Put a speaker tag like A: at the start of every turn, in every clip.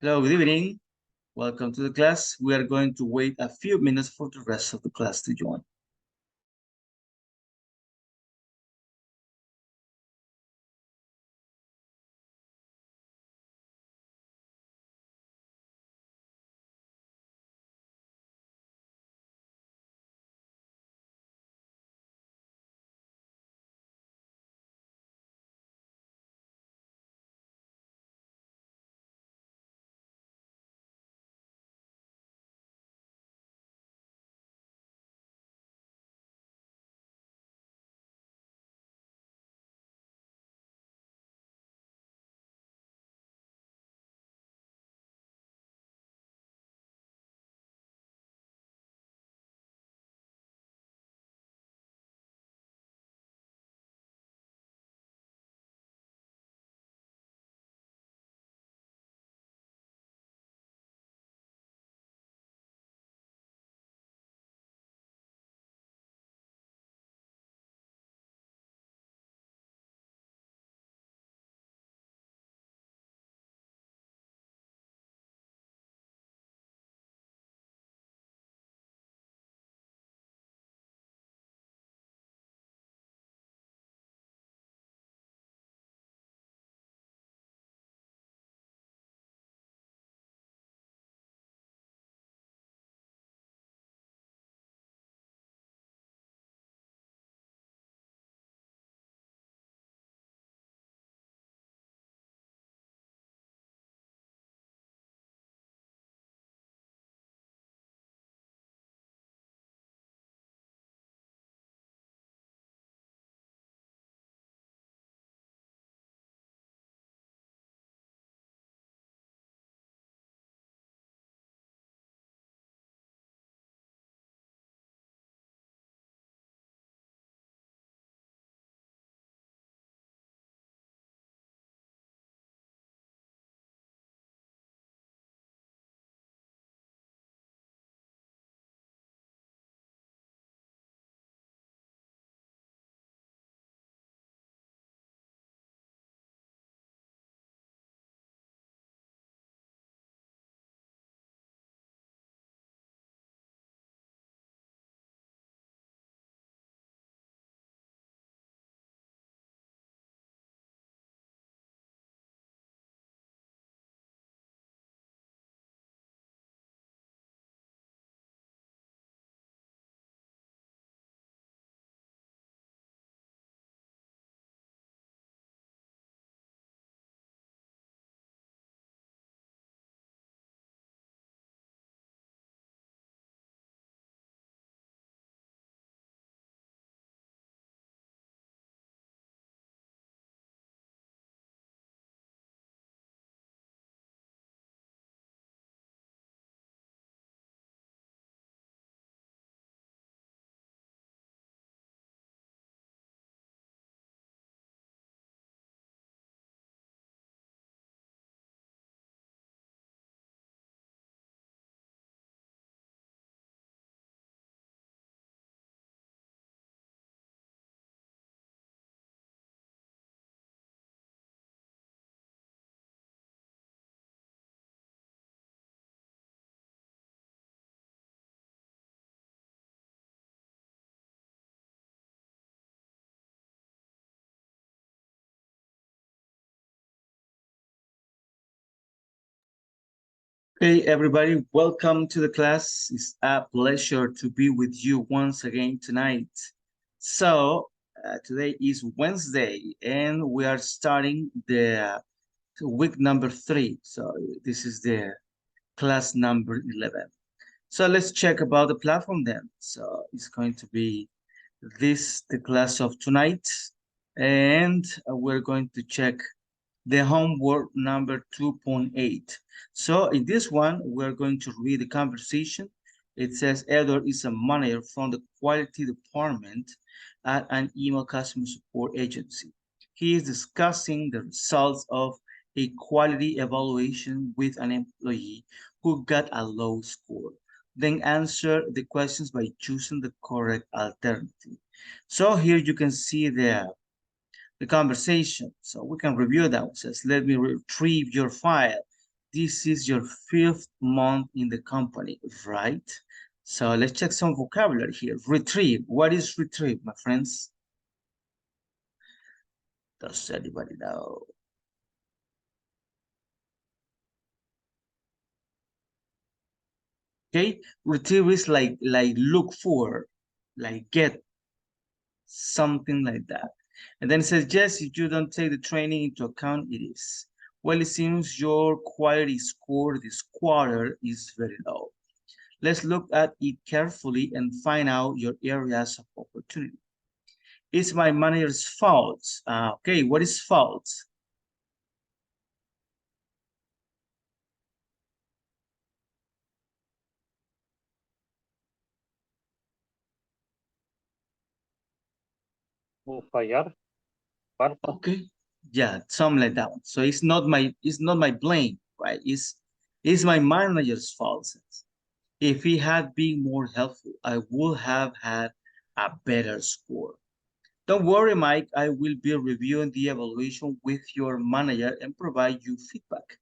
A: Hello, good evening. Welcome to the class. We are going to wait a few minutes for the rest of the class to join. Hey, everybody, welcome to the class. It's a pleasure to be with you once again tonight. Today is Wednesday, and we are starting the week number 3. So, this is the class number 11. So, let's check about the platform then. So, it's going to be the class of tonight, and we're going to check the homework number 2.8. So in this one, we're going to read the conversation. It says Edward is a manager from the quality department at an email customer support agency. He is discussing the results of a quality evaluation with an employee who got a low score. Then answer the questions by choosing the correct alternative. So here you can see the conversation. So we can review that. It says, let me retrieve your file. this is your 5th month in the company, right? So let's check some vocabulary here. Retrieve. What is retrieve, my friends? Does anybody know? Okay, retrieve is like look for, like get, something like that. And then it says, yes, if you don't take the training into account, it is. Well, it seems your quality score this quarter is very low. Let's look at it carefully and find out your areas of opportunity. It's my manager's fault. Okay, what is fault?
B: O fallar. Falta.
A: Okay, yeah, something like that one. So it's not my blame, right? It's my manager's fault. If he had been more helpful, I would have had a better score. Don't worry, Mike, I will be reviewing the evaluation with your manager and provide you feedback.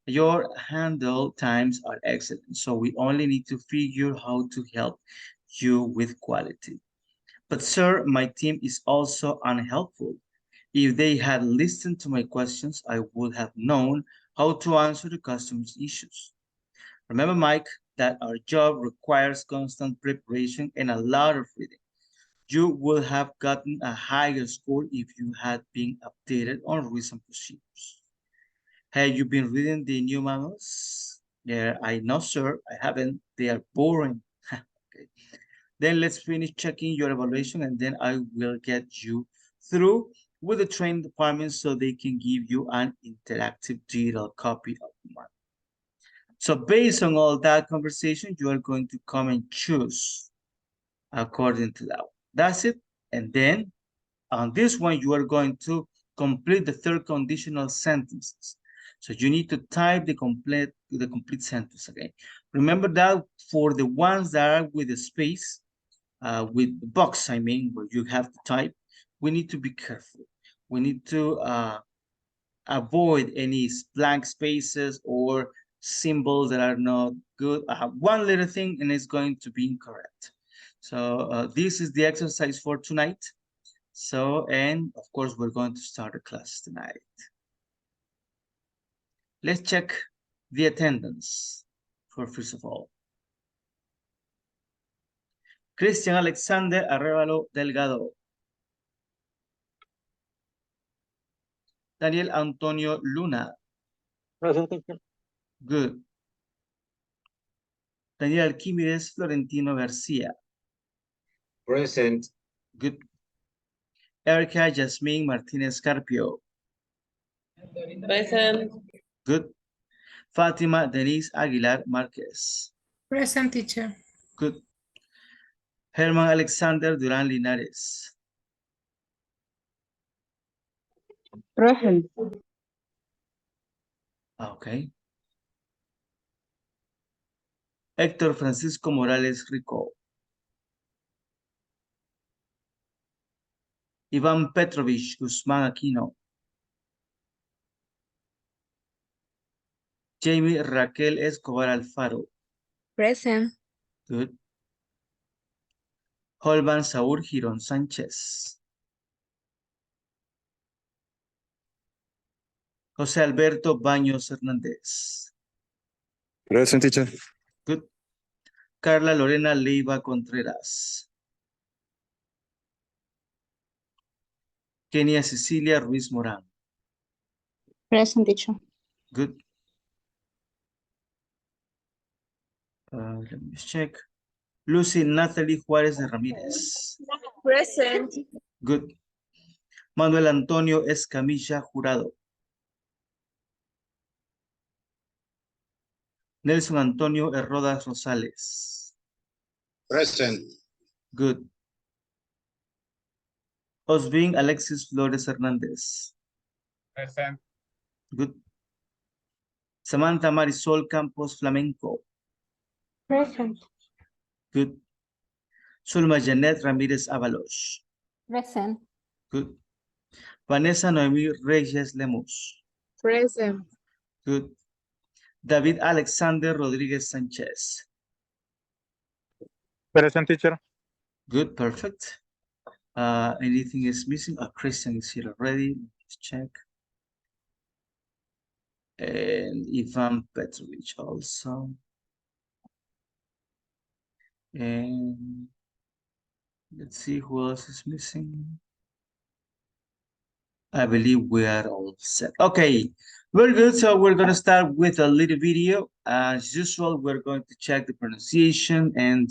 A: Your handle times are excellent, so we only need to figure how to help you with quality. But sir, my team is also unhelpful. If they had listened to my questions, I would have known how to answer the customer's issues. Remember, Mike, that our job requires constant preparation and a lot of reading. You would have gotten a higher score if you had been updated on recent procedures. Have you been reading the new manuals? Yeah, I know, sir. I haven't. They are boring. Okay. Then let's finish checking your evaluation and then I will get you through with the training department so they can give you an interactive digital copy of the manual. So based on all that conversation, you are going to come and choose according to that one. That's it. And then on this one, you are going to complete the 3rd conditional sentences. So you need to type the complete sentence again. Remember that for the ones that are with the space, with the box, I mean, where you have to type, we need to be careful. We need to avoid any blank spaces or symbols that are not good. One little thing and it's going to be incorrect. So this is the exercise for tonight. So, and of course, we're going to start the class tonight. Let's check the attendance for first of all. Christian Alexander Arevalo Delgado. Daniel Antonio Luna.
B: Present.
A: Good. Daniel Alquímedes Florentino García.
C: Present.
A: Good. Erica Yasmin Martinez Carpio.
D: Present.
A: Good. Fatima Denise Aguilar Marquez.
D: Present, teacher.
A: Good. Herman Alexander Durán Linares.
D: Present.
A: Okay. Héctor Francisco Morales Rico. Iván Petrovich Guzmán Aquino. Jamie Raquel Escobar Alfaro.
D: Present.
A: Good. Holman Saúl Girón Sánchez. José Alberto Baños Hernández.
C: Present, teacher.
A: Good. Carla Lorena Leiva Contreras. Kenia Cecilia Ruiz Morán.
D: Present, teacher.
A: Good. Let me check. Lucy Natalie Juárez de Ramírez.
D: Present.
A: Good. Manuel Antonio Escamilla Jurado. Nelson Antonio Herrodas Rosales.
C: Present.
A: Good. Osvin Alexis Flores Hernández.
B: Present.
A: Good. Samantha Marisol Campos Flamenco.
D: Present.
A: Good. Zulma Janet Ramírez Ábalos.
D: Present.
A: Good. Vanessa Noemí Reyes Lemus.
D: Present.
A: Good. David Alexander Rodriguez Sanchez.
B: Present, teacher.
A: Good, perfect. Anything is missing? Oh, Christian is here already. Let's check. And Ivan Petrovich also. And let's see who else is missing. I believe we are all set. Okay, very good. So we're going to start with a little video. As usual, we're going to check the pronunciation and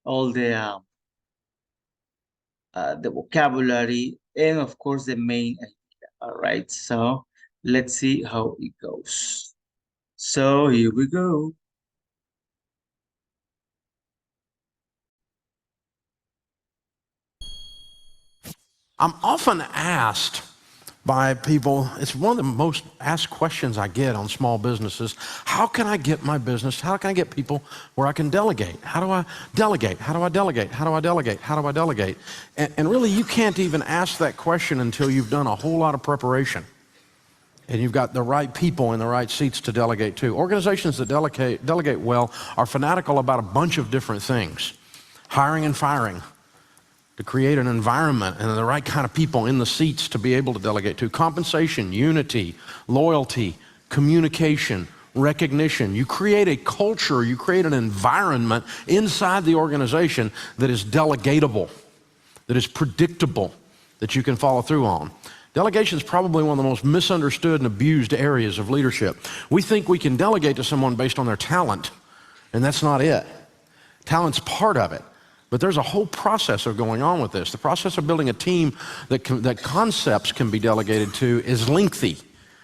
A: all the vocabulary and of course the main idea. All right, so let's see how it goes. So here we go.
E: I'm often asked by people, it's one of the most asked questions I get on small businesses. How can I get my business? How can I get people where I can delegate? How do I delegate? How do I delegate? How do I delegate? How do I delegate? And really, you can't even ask that question until you've done a whole lot of preparation and you've got the right people in the right seats to delegate to. Organizations that delegate well are fanatical about a bunch of different things. Hiring and firing, to create an environment and the right kind of people in the seats to be able to delegate to. Compensation, unity, loyalty, communication, recognition. You create a culture, you create an environment inside the organization that is delegatable, that is predictable, that you can follow through on. Delegation is probably one of the most misunderstood and abused areas of leadership. We think we can delegate to someone based on their talent, and that's not it. Talent's part of it. But there's a whole process of going on with this. The process of building a team that concepts can be delegated to is lengthy.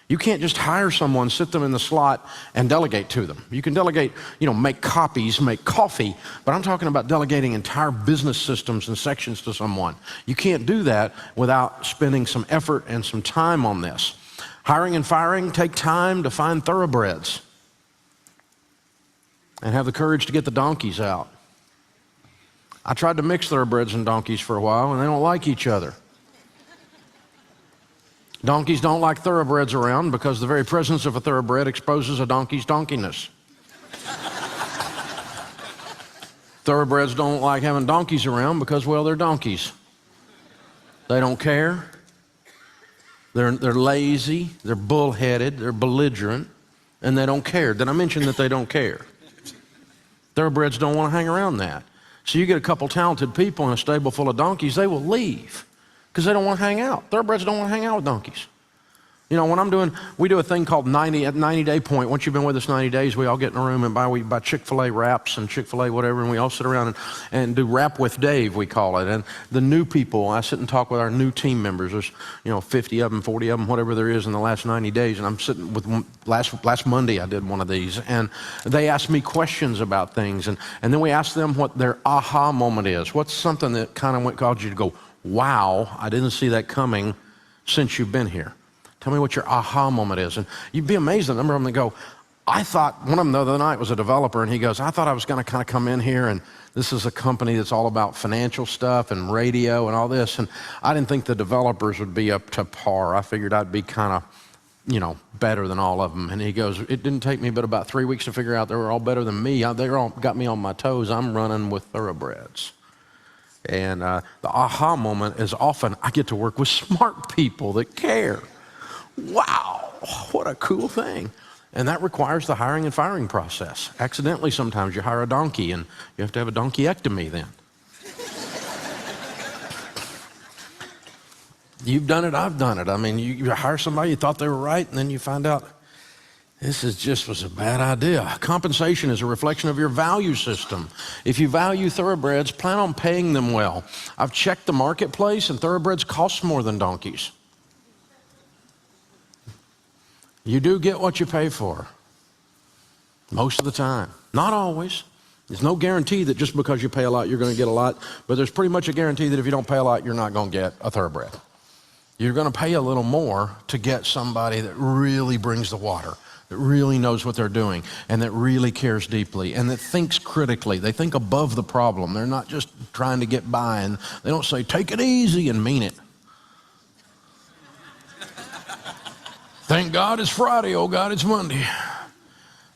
E: You can't just hire someone, sit them in the slot, and delegate to them. You can delegate, make copies, make coffee, but I'm talking about delegating entire business systems and sections to someone. You can't do that without spending some effort and some time on this. Hiring and firing take time to find thoroughbreds and have the courage to get the donkeys out. I tried to mix thoroughbreds and donkeys for a while, and they don't like each other. Donkeys don't like thoroughbreds around because the very presence of a thoroughbred exposes a donkey's donkeyness. Thoroughbreds don't like having donkeys around because, well, they're donkeys. They don't care. They're lazy, they're bullheaded, they're belligerent, and they don't care. Did I mention that they don't care? Thoroughbreds don't want to hang around that. So you get a couple talented people in a stable full of donkeys, they will leave because they don't want to hang out. Thoroughbreds don't want to hang out with donkeys. When we do a thing called 90-day point. Once you've been with us 90 days, we all get in a room and buy Chick-fil-A wraps and Chick-fil-A whatever, and we all sit around and do Rap with Dave, we call it. And the new people, I sit and talk with our new team members. There's 50 of them, 40 of them, whatever there is in the last 90 days. And I'm sitting with last Monday I did one of these, and they asked me questions about things, and then we asked them what their aha moment is. What's something that kind of caused you to go, wow, I didn't see that coming since you've been here? Tell me what your aha moment is. And you'd be amazed at the number of them that go, I thought, one of them the other night was a developer, and he goes, I thought I was going to kind of come in here, and this is a company that's all about financial stuff and radio and all this, and I didn't think the developers would be up to par. I figured I'd be kind of, better than all of them. And he goes, it didn't take me but about 3 weeks to figure out they were all better than me. They all got me on my toes. I'm running with thoroughbreds. And the aha moment is often, I get to work with smart people that care. Wow, what a cool thing. And that requires the hiring and firing process. Accidentally, sometimes you hire a donkey and you have to have a donkeyectomy then. You've done it, I've done it. I mean, you hire somebody, you thought they were right, and then you find out this was a bad idea. Compensation is a reflection of your value system. If you value thoroughbreds, plan on paying them well. I've checked the marketplace, and thoroughbreds cost more than donkeys. You do get what you pay for, most of the time. Not always. There's no guarantee that just because you pay a lot, you're going to get a lot, but there's pretty much a guarantee that if you don't pay a lot, you're not going to get a thoroughbred. You're going to pay a little more to get somebody that really brings the water, that really knows what they're doing, and that really cares deeply, and that thinks critically. They think above the problem. They're not just trying to get by, and they don't say, take it easy, and mean it. Thank God it's Friday, oh God, it's Monday.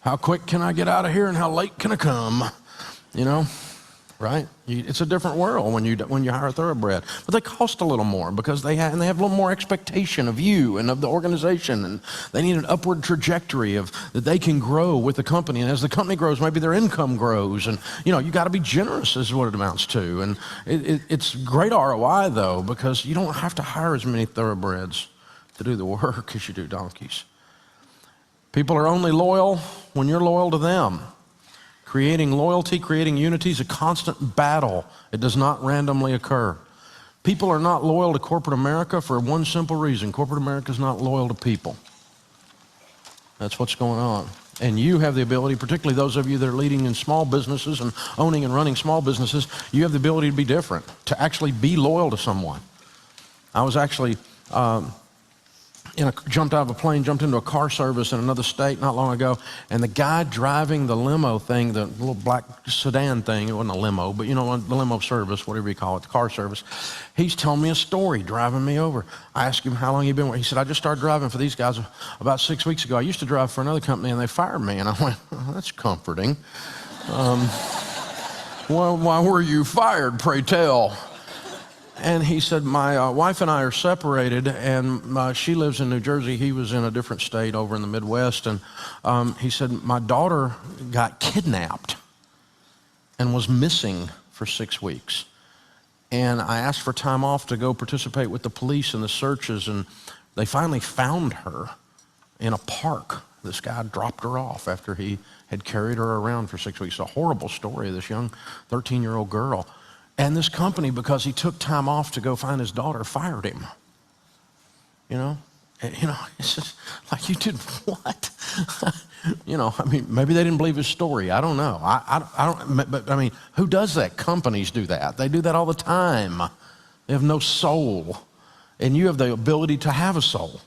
E: How quick can I get out of here and how late can I come? You know, right? It's a different world when you hire a thoroughbred. But they cost a little more because they have a little more expectation of you and of the organization, and they need an upward trajectory of that they can grow with the company. And as the company grows, maybe their income grows. And you got to be generous is what it amounts to. And it's great ROI though, because you don't have to hire as many thoroughbreds to do the work as you do donkeys. People are only loyal when you're loyal to them. Creating loyalty, creating unity is a constant battle. It does not randomly occur. People are not loyal to corporate America for one simple reason. Corporate America is not loyal to people. That's what's going on. And you have the ability, particularly those of you that are leading in small businesses and owning and running small businesses, you have the ability to be different, to actually be loyal to someone. I was actually jumped out of a plane, jumped into a car service in another state not long ago, and the guy driving the limo thing, the little black sedan thing, it wasn't a limo, but the limo service, whatever you call it, the car service, he's telling me a story, driving me over. I asked him how long he'd been with. He said, I just started driving for these guys about 6 weeks ago. I used to drive for another company and they fired me. And I went, oh, that's comforting. Well, why were you fired, pray tell? And he said, my wife and I are separated, and she lives in New Jersey. He was in a different state over in the Midwest. And he said, my daughter got kidnapped and was missing for 6 weeks. And I asked for time off to go participate with the police in the searches, and they finally found her in a park. This guy dropped her off after he had carried her around for 6 weeks. It's a horrible story of this young 13-year-old girl. And this company, because he took time off to go find his daughter, fired him. It's just like, you did what? Maybe they didn't believe his story. I don't know. But who does that? Companies do that. They do that all the time. They have no soul. And you have the ability to have a soul.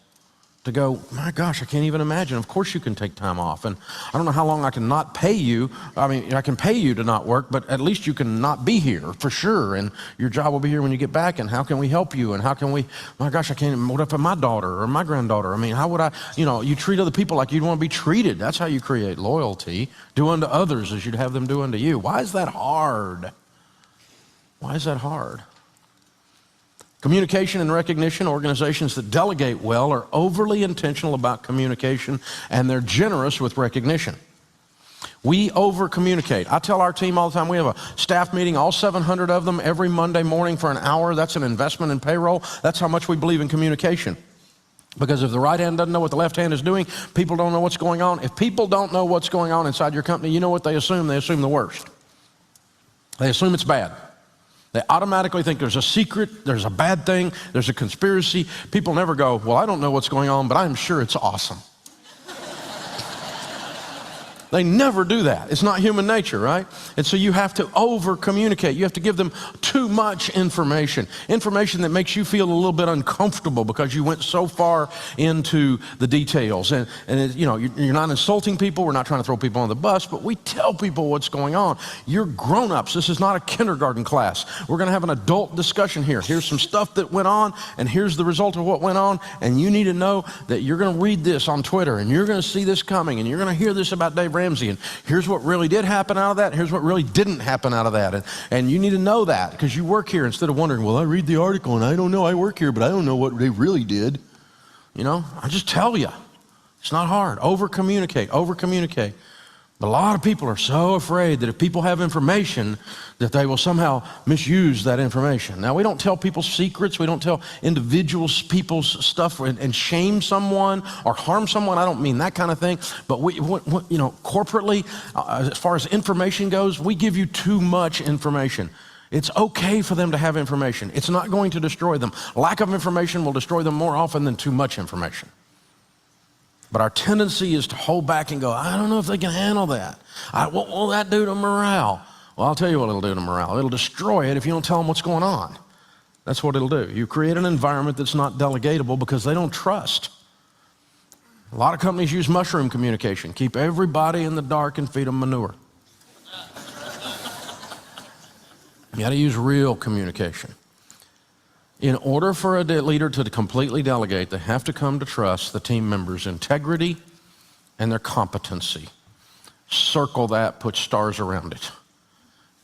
E: To go, my gosh, I can't even imagine. Of course you can take time off. And I don't know how long I can not pay you. I can pay you to not work, but at least you can not be here for sure. And your job will be here when you get back. And how can we help you? And how can we, my gosh, I can't, what if my daughter or my granddaughter? How would I, you treat other people like you'd want to be treated. That's how you create loyalty. Do unto others as you'd have them do unto you. Why is that hard? Why is that hard? Communication and recognition, organizations that delegate well are overly intentional about communication, and they're generous with recognition. We over-communicate. I tell our team all the time, we have a staff meeting, all 700 of them, every Monday morning for an hour. That's an investment in payroll. That's how much we believe in communication. Because if the right hand doesn't know what the left hand is doing, people don't know what's going on. If people don't know what's going on inside your company, you know what they assume? They assume the worst. They assume it's bad. They automatically think there's a secret, there's a bad thing, there's a conspiracy. People never go, well, I don't know what's going on, but I'm sure it's awesome. They never do that. It's not human nature, right? And so you have to over-communicate. You have to give them too much information. Information that makes you feel a little bit uncomfortable because you went so far into the details. And you're not insulting people. We're not trying to throw people on the bus, but we tell people what's going on. You're grown-ups. This is not a kindergarten class. We're going to have an adult discussion here. Here's some stuff that went on, and here's the result of what went on. And you need to know that you're going to read this on Twitter, and you're going to see this coming, and you're going to hear this about Dave Ramsey, and here's what really did happen out of that, and here's what really didn't happen out of that. And you need to know that because you work here instead of wondering, well, I read the article and I don't know, I work here, but I don't know what they really did. I just tell you. It's not hard. Over-communicate, over-communicate. But a lot of people are so afraid that if people have information, that they will somehow misuse that information. Now, we don't tell people secrets. We don't tell individuals, people's stuff and shame someone or harm someone. I don't mean that kind of thing. But corporately, as far as information goes, we give you too much information. It's okay for them to have information. It's not going to destroy them. Lack of information will destroy them more often than too much information. But our tendency is to hold back and go, I don't know if they can handle that. What will that do to morale? Well, I'll tell you what it'll do to morale. It'll destroy it if you don't tell them what's going on. That's what it'll do. You create an environment that's not delegatable because they don't trust. A lot of companies use mushroom communication. Keep everybody in the dark and feed them manure. You got to use real communication. In order for a leader to completely delegate, they have to come to trust the team members' integrity and their competency. Circle that, put stars around it.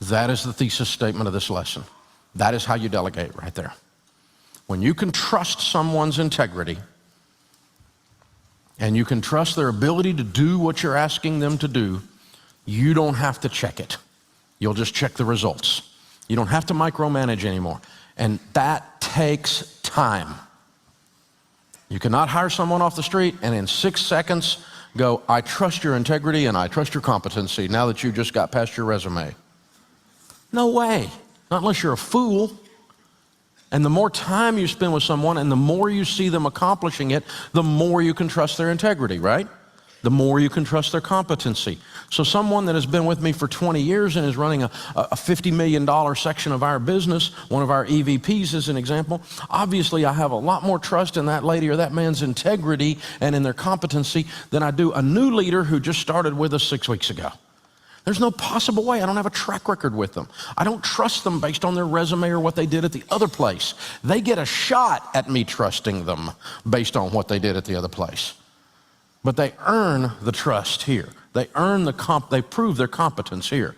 E: That is the thesis statement of this lesson. That is how you delegate right there. When you can trust someone's integrity and you can trust their ability to do what you're asking them to do, you don't have to check it. You'll just check the results. You don't have to micromanage anymore. And that takes time. You cannot hire someone off the street and in 6 seconds go, I trust your integrity and I trust your competency now that you just got past your resume. No way, not unless you're a fool. And the more time you spend with someone and the more you see them accomplishing it, the more you can trust their integrity, right? The more you can trust their competency. So someone that has been with me for 20 years and is running a $50 million section of our business, one of our EVPs as an example, obviously I have a lot more trust in that lady or that man's integrity and in their competency than I do a new leader who just started with us 6 weeks ago. There's no possible way. I don't have a track record with them. I don't trust them based on their resume or what they did at the other place. They get a shot at me trusting them based on what they did at the other place. But they earn the trust here. They earn they prove their competence here.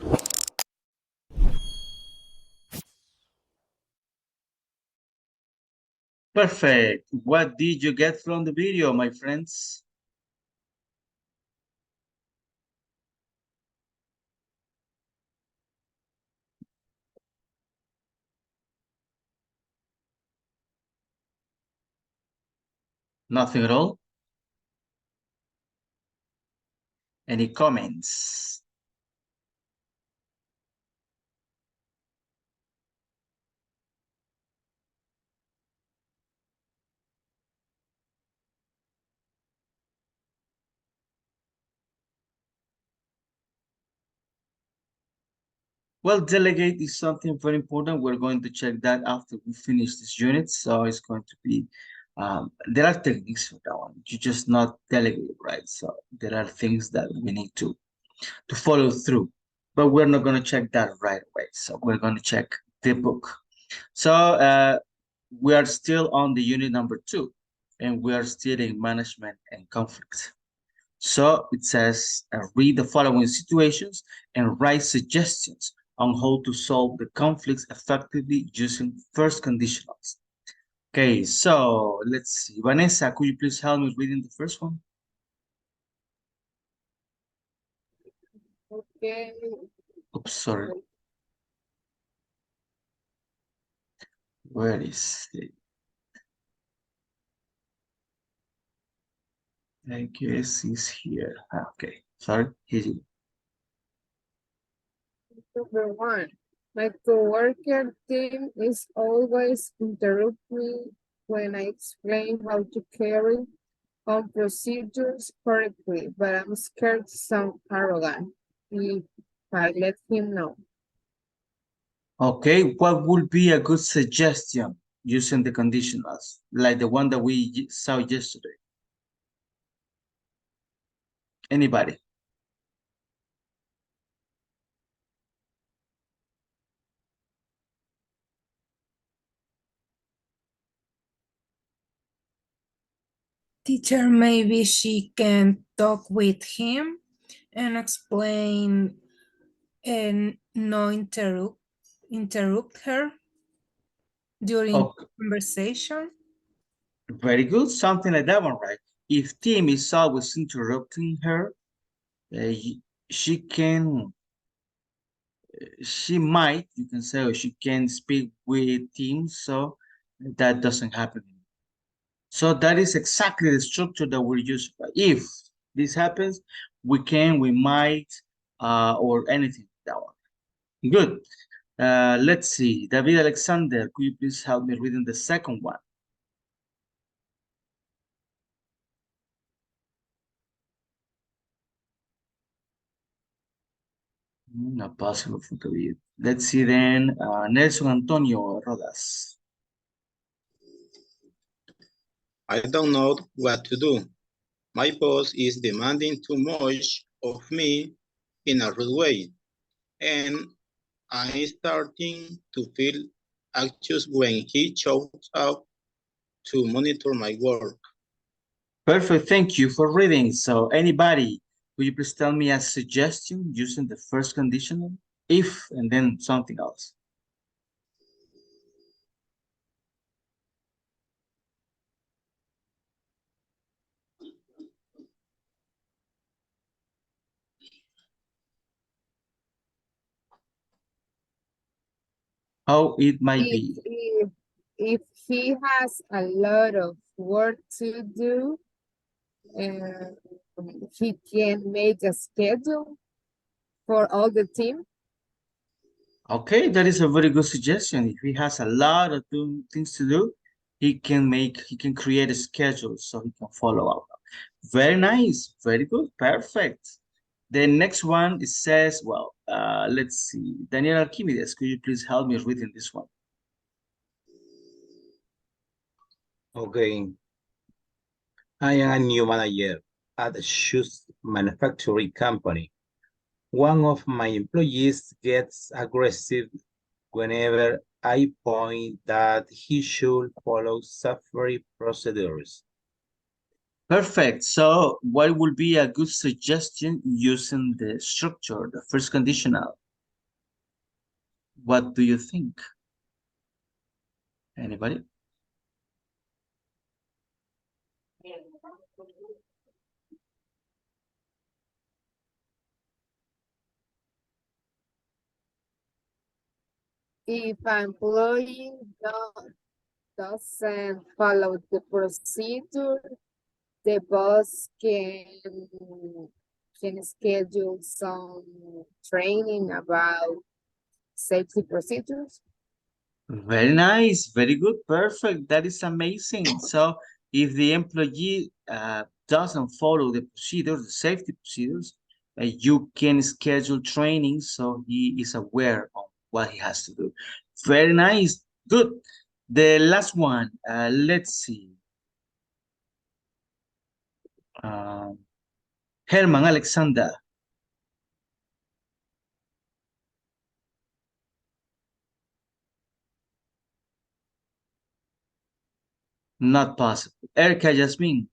A: Perfect. What did you get from the video, my friends? Nothing at all? Any comments? Well, delegate is something very important. We're going to check that after we finish this unit. So it's going to be, there are techniques for that one. You just not delegate, right? So there are things that we need to follow through, but we're not going to check that right away. So we're going to check the book. So we are still on the unit number 2, and we are still in management and conflict. So it says, read the following situations and write suggestions on how to solve the conflicts effectively using first conditionals. Okay, so let's see. Vanessa, could you please help me reading the first one?
D: Okay.
A: Oops, sorry. Where is it? I guess it's here. Okay, sorry. Here you go.
D: Number 1, my coworker team is always interrupt me when I explain how to carry on procedures correctly, but I'm scared to sound arrogant if I let him know.
A: Okay, what would be a good suggestion using the conditionals, like the one that we saw yesterday? Anybody?
F: Teacher, maybe she can talk with him and explain and no interrupt her during
A: Okay,
F: conversation.
A: very good. Something like that one, right? If Tim is always interrupting her, she might, you can say, or she can speak with Tim, so that doesn't happen. So that is exactly the structure that we're using. If this happens, we might, or anything that one. Good. Let's see. David Alexander, could you please help me reading the second one? Not possible for David. Let's see then. Nelson Antonio Rodas.
C: I don't know what to do. My boss is demanding too much of me in a rude way, and I'm starting to feel anxious when he shows up to monitor my work.
A: Perfect. Thank you for reading. So anybody Could you please tell me a suggestion using the first conditional? If, and then something else. How it might be.
D: If he has a lot of work to do, and he can make a schedule for all the team.
A: Okay, that is a very good suggestion. If he has a lot of things to do, he can create a schedule so he can follow up. Very nice, very good, perfect. The next one, it says, well, let's see. Daniel Archimedes, could you please help me reading this one?
C: Okay. I am a new manager at a shoes manufacturing company. One of my employees gets aggressive whenever I point that he should follow safety procedures.
A: Perfect. So what would be a good suggestion using the structure, the first conditional? What do you think? Anybody?
D: If an employee doesn't follow the procedure, the boss can schedule some training about safety procedures.
A: Very nice, very good, perfect. That is amazing. So if the employee doesn't follow the procedures, the safety procedures, you can schedule training so he is aware of what he has to do. Very nice, good. The last one, let's see. Herman Alexander. Not possible. Erica Jasmine.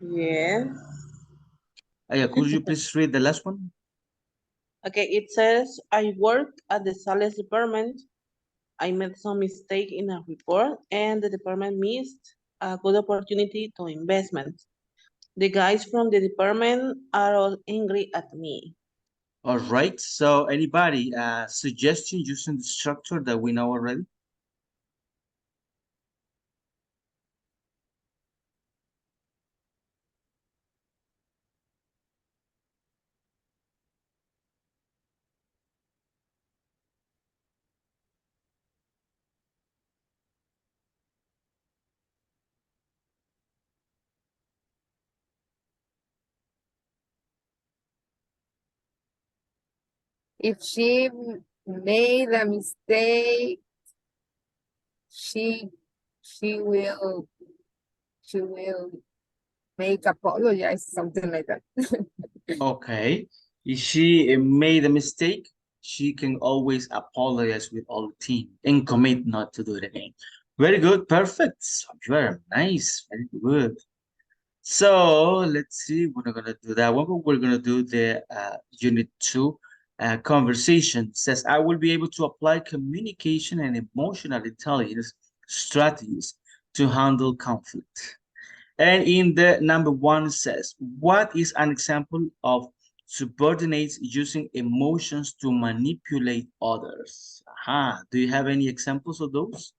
G: Yeah.
A: Could you please read the last one?
G: Okay, it says, I work at the sales department. I made some mistake in a report and the department missed a good opportunity to investment. The guys from the department are all angry at me.
A: All right, so anybody suggestion using the structure that we know already?
D: If she made a mistake, she will make apologize, something like that.
A: Okay, if she made a mistake, she can always apologize with all the team and commit not to do it again. Very good, perfect. So very nice, very good. So let's see, we're not gonna do that one, but we're gonna do the unit 2 conversation. It says, I will be able to apply communication and emotional intelligence strategies to handle conflict. And in the number 1 says, what is an example of subordinates using emotions to manipulate others? Aha, do you have any examples of those?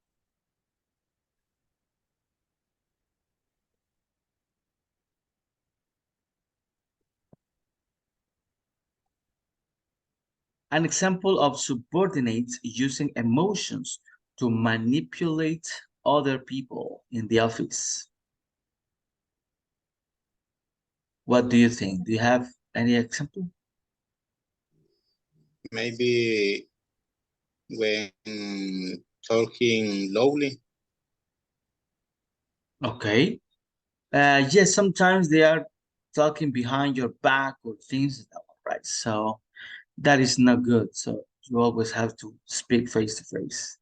A: An example of subordinates using emotions to manipulate other people in the office. What do you think? Do you have any example?
C: Maybe when talking loudly.
A: Okay. Yes, sometimes they are talking behind your back or things like that, right? So that is not good. So you always have to speak face to face.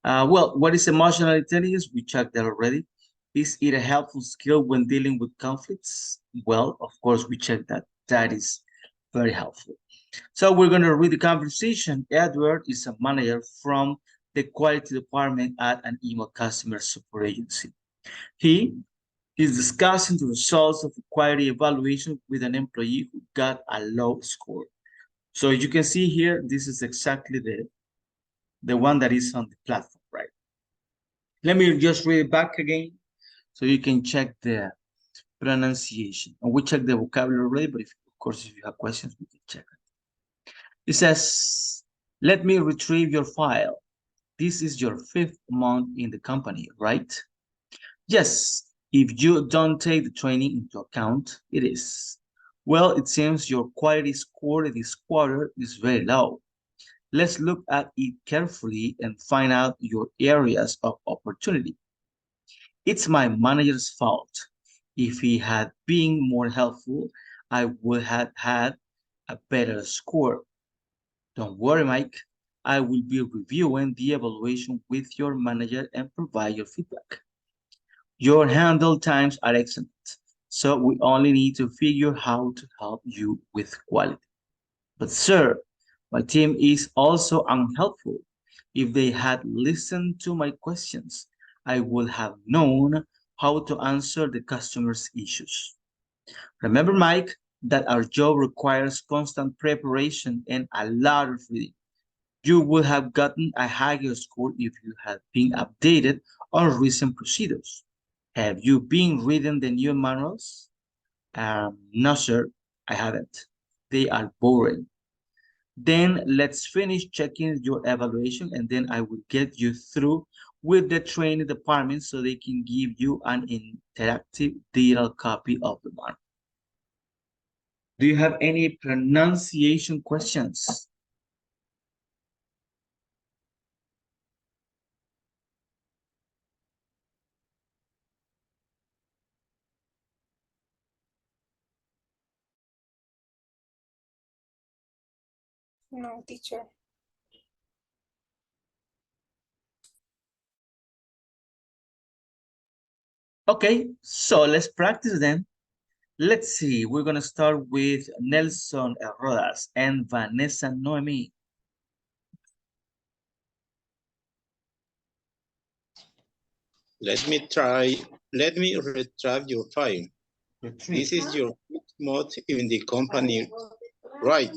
A: Well, what is emotional intelligence? We checked that already. Is it a helpful skill when dealing with conflicts? Well, of course, we check that. That is very helpful. So we're going to read the conversation. Edward is a manager from the quality department at an email customer support agency. He is discussing the results of a quality evaluation with an employee who got a low score. So you can see here, this is exactly the one that is on the platform, right? Let me just read it back again so you can check the pronunciation. And we check the vocabulary already, but of course, if you have questions, we can check it. It says, let me retrieve your file. This is your 5th month in the company, right? Yes, if you don't take the training into account, it is. Well, it seems your quality score this quarter is very low. Let's look at it carefully and find out your areas of opportunity. It's my manager's fault. If he had been more helpful, I would have had a better score. Don't worry, Mike. I will be reviewing the evaluation with your manager and provide your feedback. Your handle times are excellent, so we only need to figure how to help you with quality. But sir, my team is also unhelpful. If they had listened to my questions, I would have known how to answer the customer's issues. Remember, Mike, that our job requires constant preparation and a lot of reading. You would have gotten a higher score if you had been updated on recent procedures. Have you been reading the new manuals? No, sir, I haven't. They are boring. Then let's finish checking your evaluation and then I will get you through with the training department so they can give you an interactive digital copy of the manual. Do you have any pronunciation questions?
F: No, teacher.
A: Okay, so let's practice then. Let's see, we're going to start with Nelson Rodas and Vanessa Noemi.
C: Let me retrieve your file. This is your 5th month in the company, right?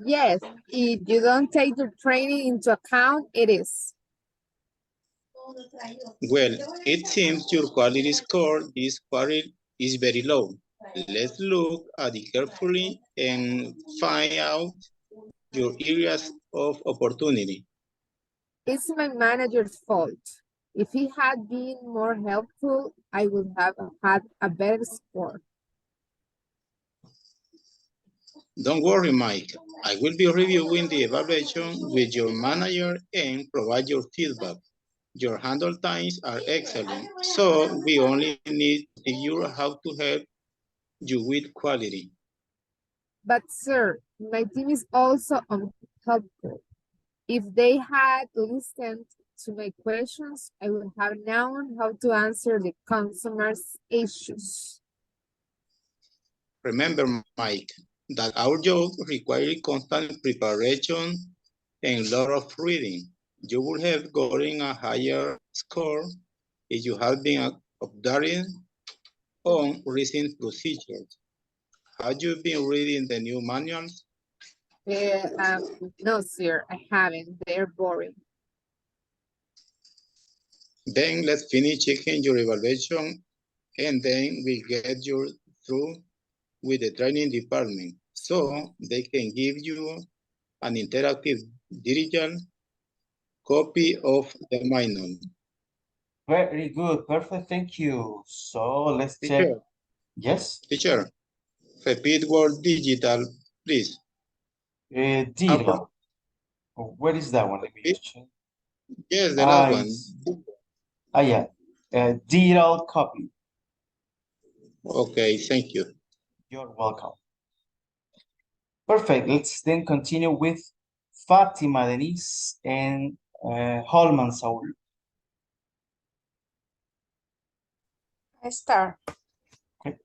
D: Yes, if you don't take the training into account, it is.
C: Well, it seems your quality score this quarter is very low. Let's look at it carefully and find out your areas of opportunity.
D: It's my manager's fault. If he had been more helpful, I would have had a better score.
C: Don't worry, Mike. I will be reviewing the evaluation with your manager and provide your feedback. Your handle times are excellent, so we only need to figure out how to help you with quality.
D: But sir, my team is also unhelpful. If they had listened to my questions, I would have known how to answer the customer's issues.
C: Remember, Mike, that our job requires constant preparation and a lot of reading. You would have gotten a higher score if you had been updated on recent procedures. Have you been reading the new manuals?
D: No, sir, I haven't. They're boring.
C: Then let's finish checking your evaluation and then we get you through with the training department so they can give you an interactive digital copy of the manual.
A: Very good, perfect, thank you. So let's check.
C: Teacher,
A: Yes?
C: teacher, repeat word digital, please.
A: Digital. Where is that one? Let me just check.
C: Yes, the last one.
A: Yeah. Digital copy.
C: Okay, thank you.
A: You're welcome. Perfect. Let's then continue with Fatima Denise and Holman Saul.
F: I start.
A: Okay.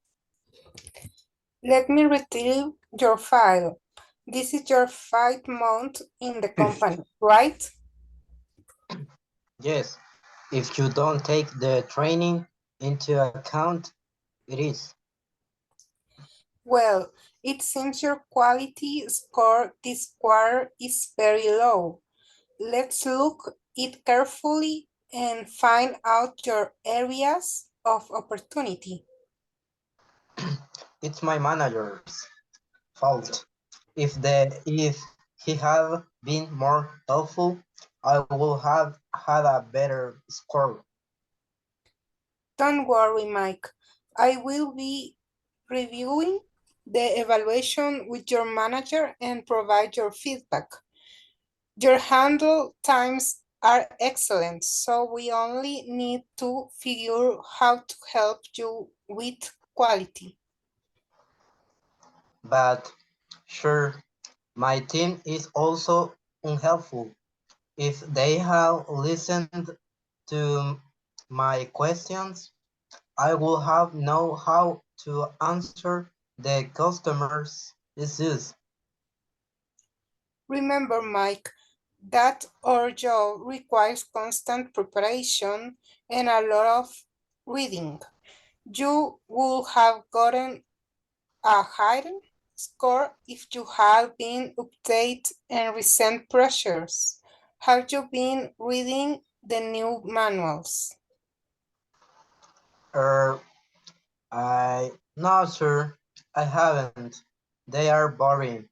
F: Let me retrieve your file. This is your 5th month in the company, right?
H: Yes, if you don't take the training into account, it is.
F: Well, it seems your quality score this quarter is very low. Let's look it carefully and find out your areas of opportunity.
H: It's my manager's fault. If he had been more helpful, I would have had a better score.
F: Don't worry, Mike. I will be reviewing the evaluation with your manager and provide your feedback. Your handle times are excellent, so we only need to figure how to help you with quality.
H: But sure, my team is also unhelpful. If they had listened to my questions, I would have known how to answer the customers' issues.
F: Remember, Mike, that our job requires constant preparation and a lot of reading. You would have gotten a higher score if you had been updated and recent pressures. Have you been reading the new manuals?
H: No, sir, I haven't. They are boring.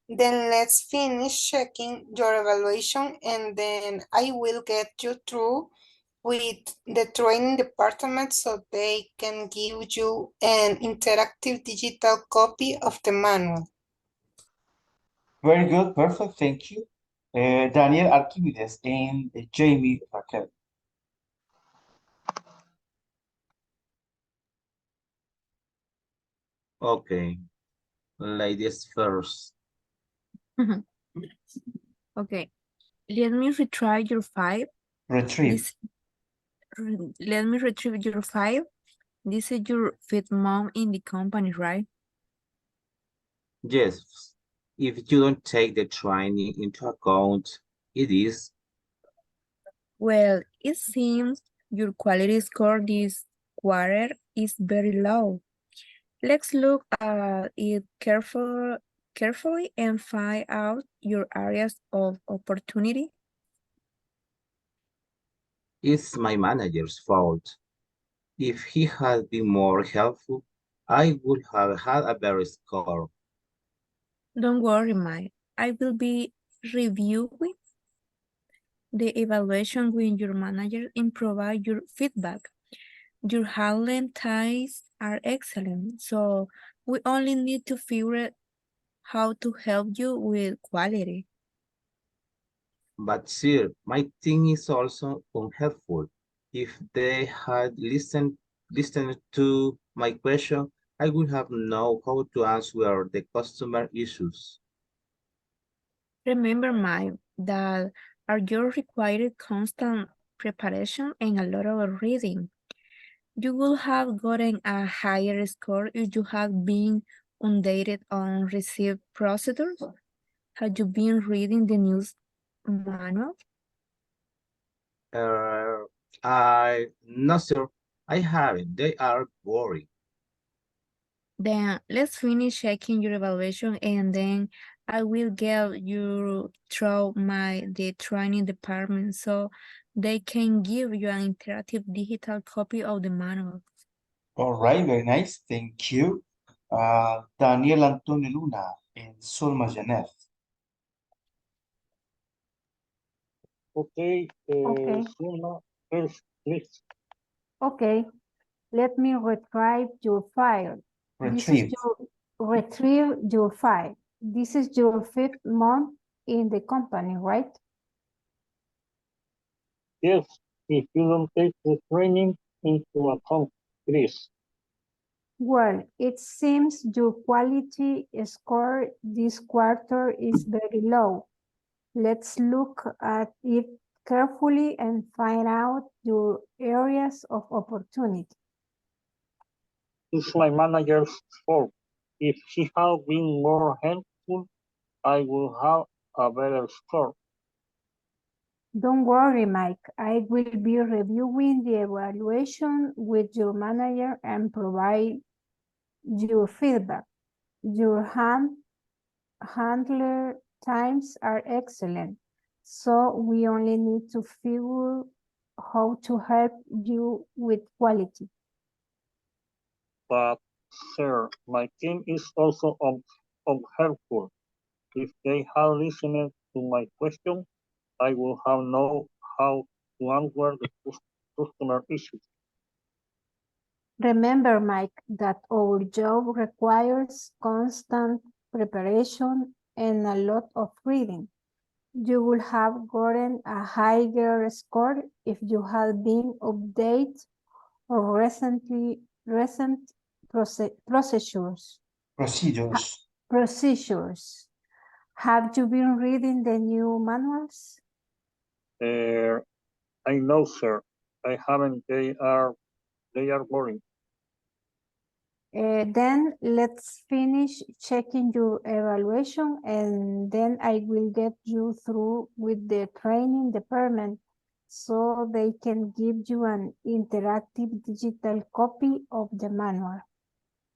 F: Then let's finish checking your evaluation and then I will get you through with the training department so they can give you an interactive digital copy of the manual.
A: Very good, perfect, thank you. Daniel Archimedes and Jamie Raquel.
I: Okay, ladies first.
J: Okay, let me retrieve your file.
A: Retrieve.
J: Let me retrieve your file. This is your 5th month in the company, right?
I: Yes, if you don't take the training into account, it is.
J: Well, it seems your quality score this quarter is very low. Let's look at it carefully and find out your areas of opportunity.
I: It's my manager's fault. If he had been more helpful, I would have had a better score.
J: Don't worry, Mike. I will be reviewing the evaluation with your manager and provide your feedback. Your handling ties are excellent, so we only need to figure out how to help you with quality.
I: But sir, my team is also unhelpful. If they had listened to my question, I would have known how to answer the customer issues.
J: Remember, Mike, that our job required constant preparation and a lot of reading. You would have gotten a higher score if you had been updated on received procedures. Had you been reading the news manual?
I: No, sir, I haven't. They are boring.
J: Then let's finish checking your evaluation and then I will get you through the training department so they can give you an interactive digital copy of the manual.
A: All right, very nice, thank you. Daniel Antonio Luna and Solma Janeth.
B: Okay,
D: Okay.
B: Suma, first, please.
D: Okay, let me retrieve your file.
A: Retrieve.
D: Retrieve your file. This is your 5th month in the company, right?
B: Yes, if you don't take the training into account, it is.
D: Well, it seems your quality score this quarter is very low. Let's look at it
J: carefully and find out your areas of opportunity.
B: It's my manager's fault. If she had been more helpful, I would have a better score.
J: Don't worry, Mike. I will be reviewing the evaluation with your manager and provide your feedback. Your handler times are excellent, so we only need to figure how to help you with quality.
B: But, sir, my team is also unhelpful. If they had listened to my question, I would have known how to answer the customer issues.
J: Remember, Mike, that our job requires constant preparation and a lot of reading. You would have gotten a higher score if you had been updated or recent procedures. Have you been reading the new manuals?
B: I know, sir. I haven't. They are boring.
J: Then let's finish checking your evaluation and then I will get you through with the training department so they can give you an interactive digital copy of the manual.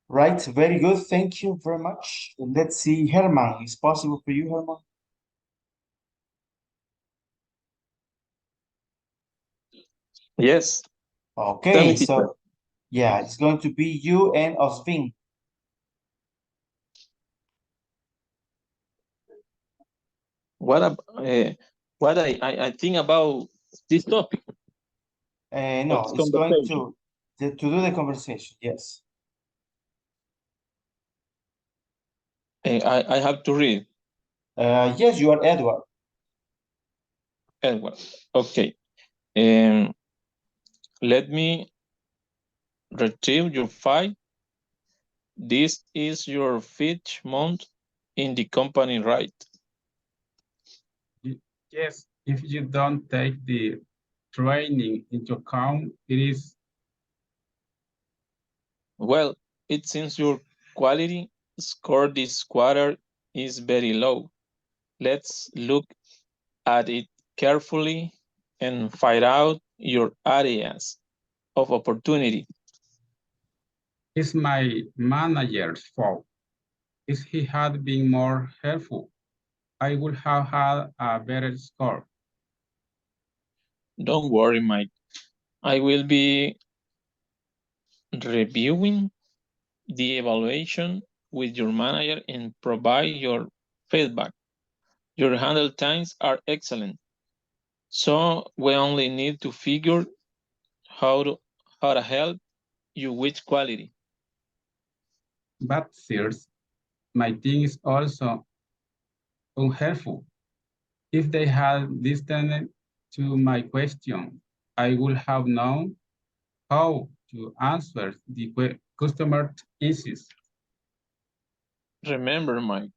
A: Right, very good. Thank you very much. And let's see, Herman. Is possible for you, Herman?
K: Yes.
A: Okay, so yeah, it's going to be you and Osvin.
K: What I think about this topic?
A: No, it's going to do the conversation. Yes.
K: I have to read.
A: Yes, you are Edward.
K: Edward. Okay. Let me retrieve your file. This is your 5th month in the company, right?
L: Yes, if you don't take the training into account, it is.
K: Well, it seems your quality score this quarter is very low. Let's look at it carefully and find out your areas of opportunity.
L: It's my manager's fault. If he had been more helpful, I would have had a better score.
K: Don't worry, Mike. I will be reviewing the evaluation with your manager and provide your feedback. Your handle times are excellent. So we only need to figure how to help you with quality.
L: But sirs, my team is also unhelpful. If they had listened to my question, I would have known how to answer the customer issues.
K: Remember, Mike,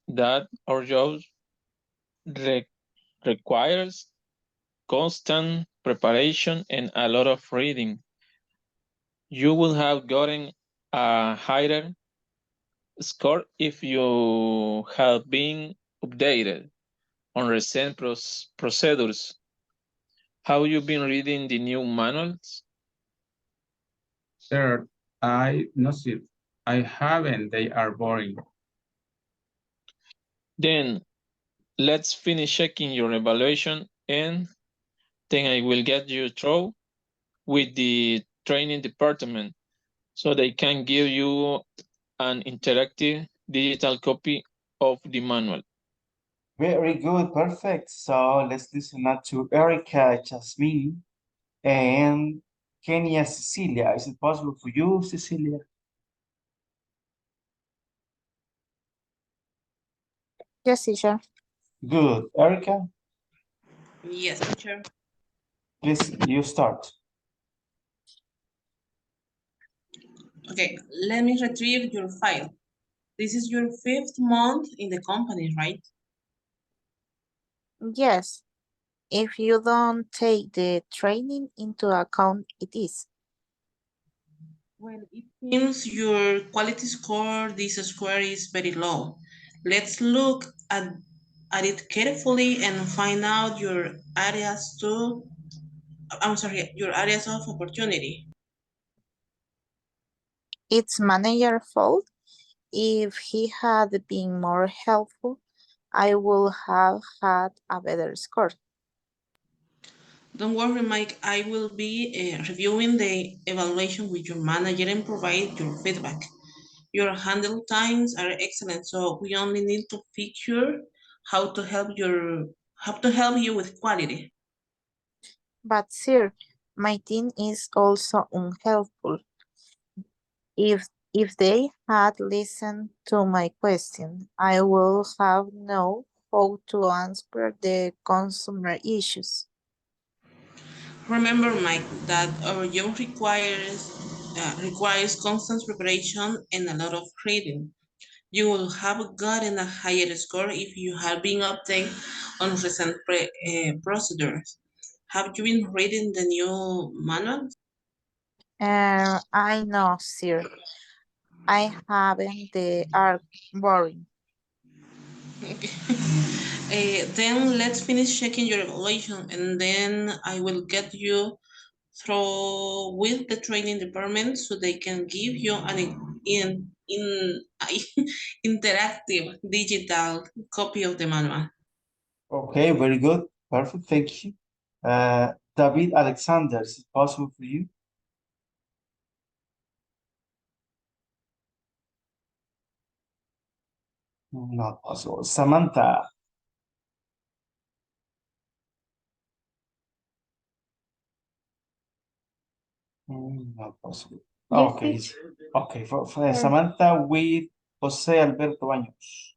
K: that our job requires constant preparation and a lot of reading. You will have gotten a higher score if you have been updated on recent procedures. Have you been reading the new manuals?
L: Sir, I haven't. They are boring.
K: Then let's finish checking your evaluation and then I will get you through with the training department so they can give you an interactive digital copy of the manual.
A: Very good, perfect. So let's listen now to Erica, Jasmine, and Kenya, Cecilia. Is it possible for you, Cecilia?
M: Yes, teacher.
A: Good. Erica?
G: Yes, teacher.
A: Please, you start.
G: Okay, let me retrieve your file. This is your 5th month in the company, right?
M: Yes. If you don't take the training into account, it is.
G: When it seems your quality score, this score is very low. Let's look at it carefully and find out your areas your areas of opportunity.
M: It's manager's fault. If he had been more helpful, I would have had a better score.
G: Don't worry, Mike. I will be reviewing the evaluation with your manager and provide your feedback. Your handle times are excellent, so we only need to figure how to help you with quality.
M: But sir, my team is also unhelpful. If they had listened to my question, I would have known how to answer the consumer issues.
G: Remember, Mike, that our job requires constant preparation and a lot of reading. You will have gotten a higher score if you have been updated on recent procedures. Have you been reading the new manual?
M: I know, sir. I haven't. They are boring.
G: Then let's finish checking your evaluation, and then I will get you through with the training department so they can give you an interactive digital copy of the manual.
A: Okay, very good. Perfect. Thank you. David Alexander, is it possible for you? Not possible. Samantha. Not possible.
D: Yes,
A: Okay.
D: teacher.
A: Okay, for Samantha with Jose Alberto Baños.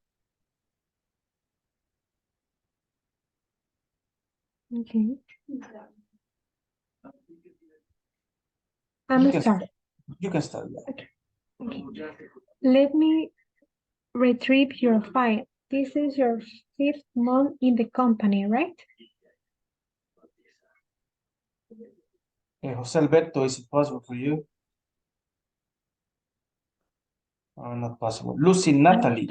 D: Okay.
A: You can
D: Start.
A: You can start. Yeah.
D: Okay. Let me retrieve your file. This is your 5th month in the company, right?
A: Jose Alberto, is it possible for you? Not possible. Lucy Natalie.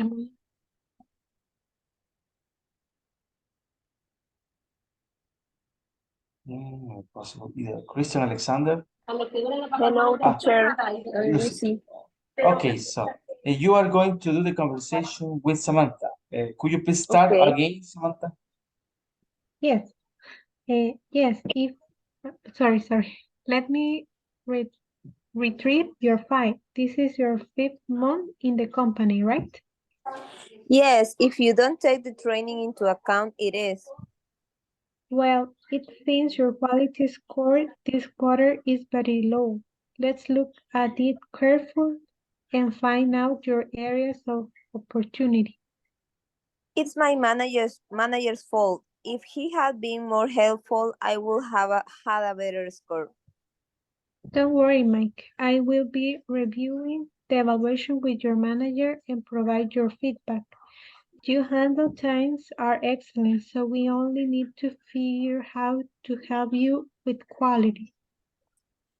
A: Not possible either. Christian Alexander.
M: Hello, teacher.
A: Lucy. Okay, so you are going to do the conversation with Samantha. Could you please start again, Samantha?
D: Yes. Yes, sorry. Let me retrieve your file. This is your 5th month in the company, right?
M: Yes, if you don't take the training into account, it is.
D: Well, it seems your quality score this quarter is very low. Let's look at it carefully and find out your areas of opportunity.
M: It's my manager's fault. If he had been more helpful, I would have had a better score.
D: Don't worry, Mike. I will be reviewing the evaluation with your manager and provide your feedback. Your handle times are excellent, so we only need to figure how to help you with quality.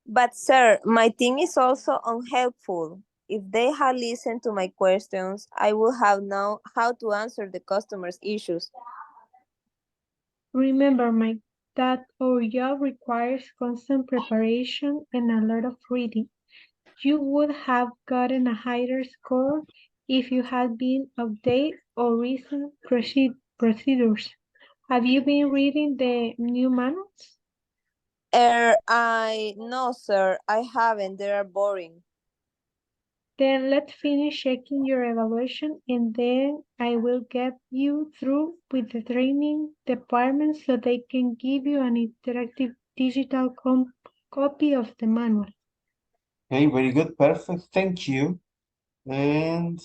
M: But sir, my team is also unhelpful. If they had listened to my questions, I would have known how to answer the customer's issues.
D: Remember, Mike, that our job requires constant preparation and a lot of reading. You would have gotten a higher score if you had been updated or recent procedures. Have you been reading the new manuals?
M: No, sir, I haven't. They are boring.
D: Then let's finish checking your evaluation and then I will get you through with the training department so they can give you an interactive digital copy of the manual.
A: Okay, very good. Perfect. Thank you. And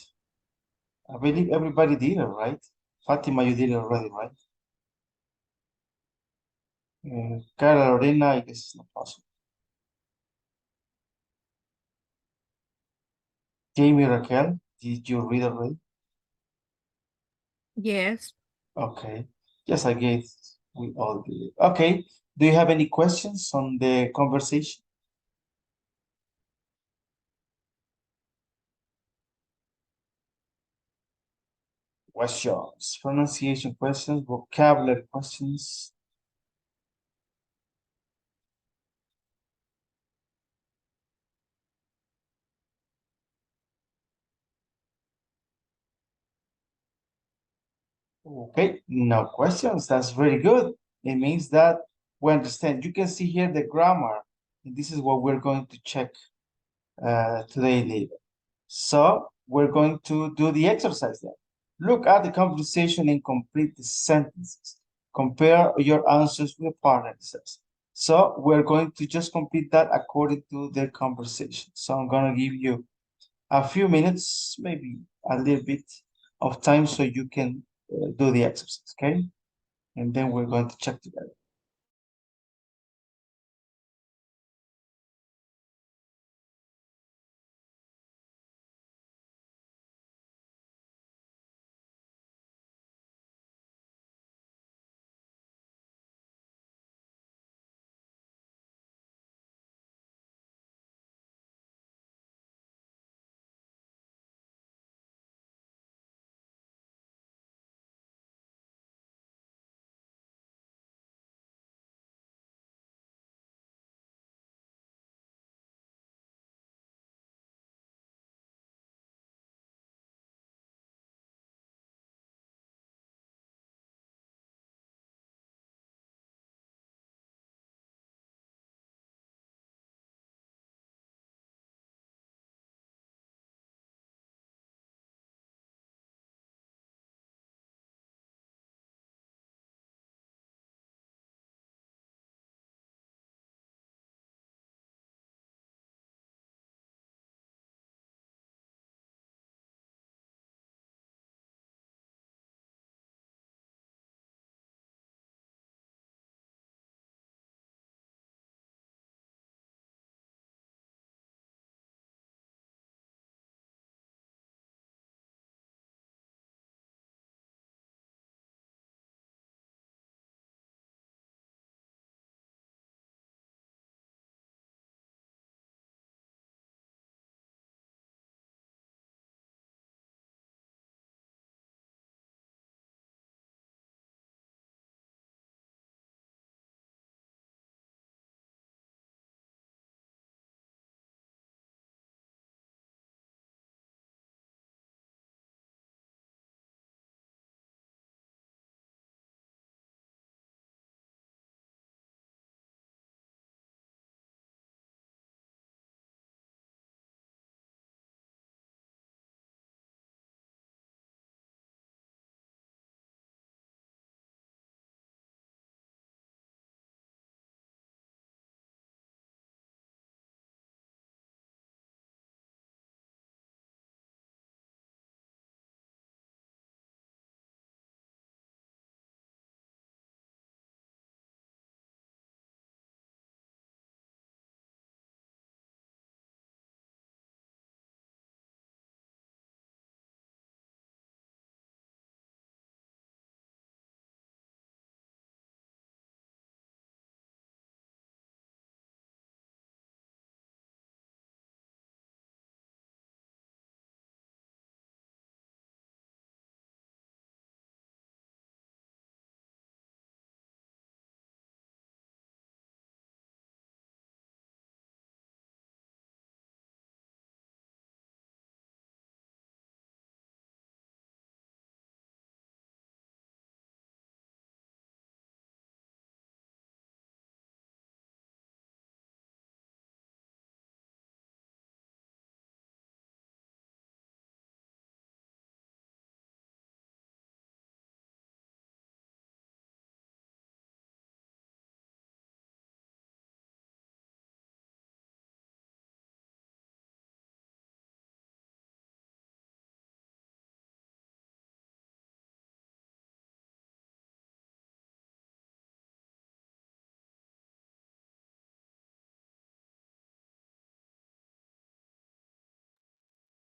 A: I believe everybody did it, right? Fatima, you did it already, right? Cara Lorena, I guess it's not possible. Jamie Raquel, did you read already?
J: Yes.
A: Okay. Yes, I gave We all believe. Okay. Do you have any questions on the conversation? Questions, pronunciation questions, vocabulary questions. Okay, no questions. That's very good. It means that we understand. You can see here the grammar. And this is what we're going to check today later. So we're going to do the exercise then. Look at the conversation and complete the sentences. Compare your answers with the partner says. So we're going to just complete that according to the conversation. So I'm going to give you a few minutes, maybe a little bit of time so you can do the exercise, okay? And then we're going to check together.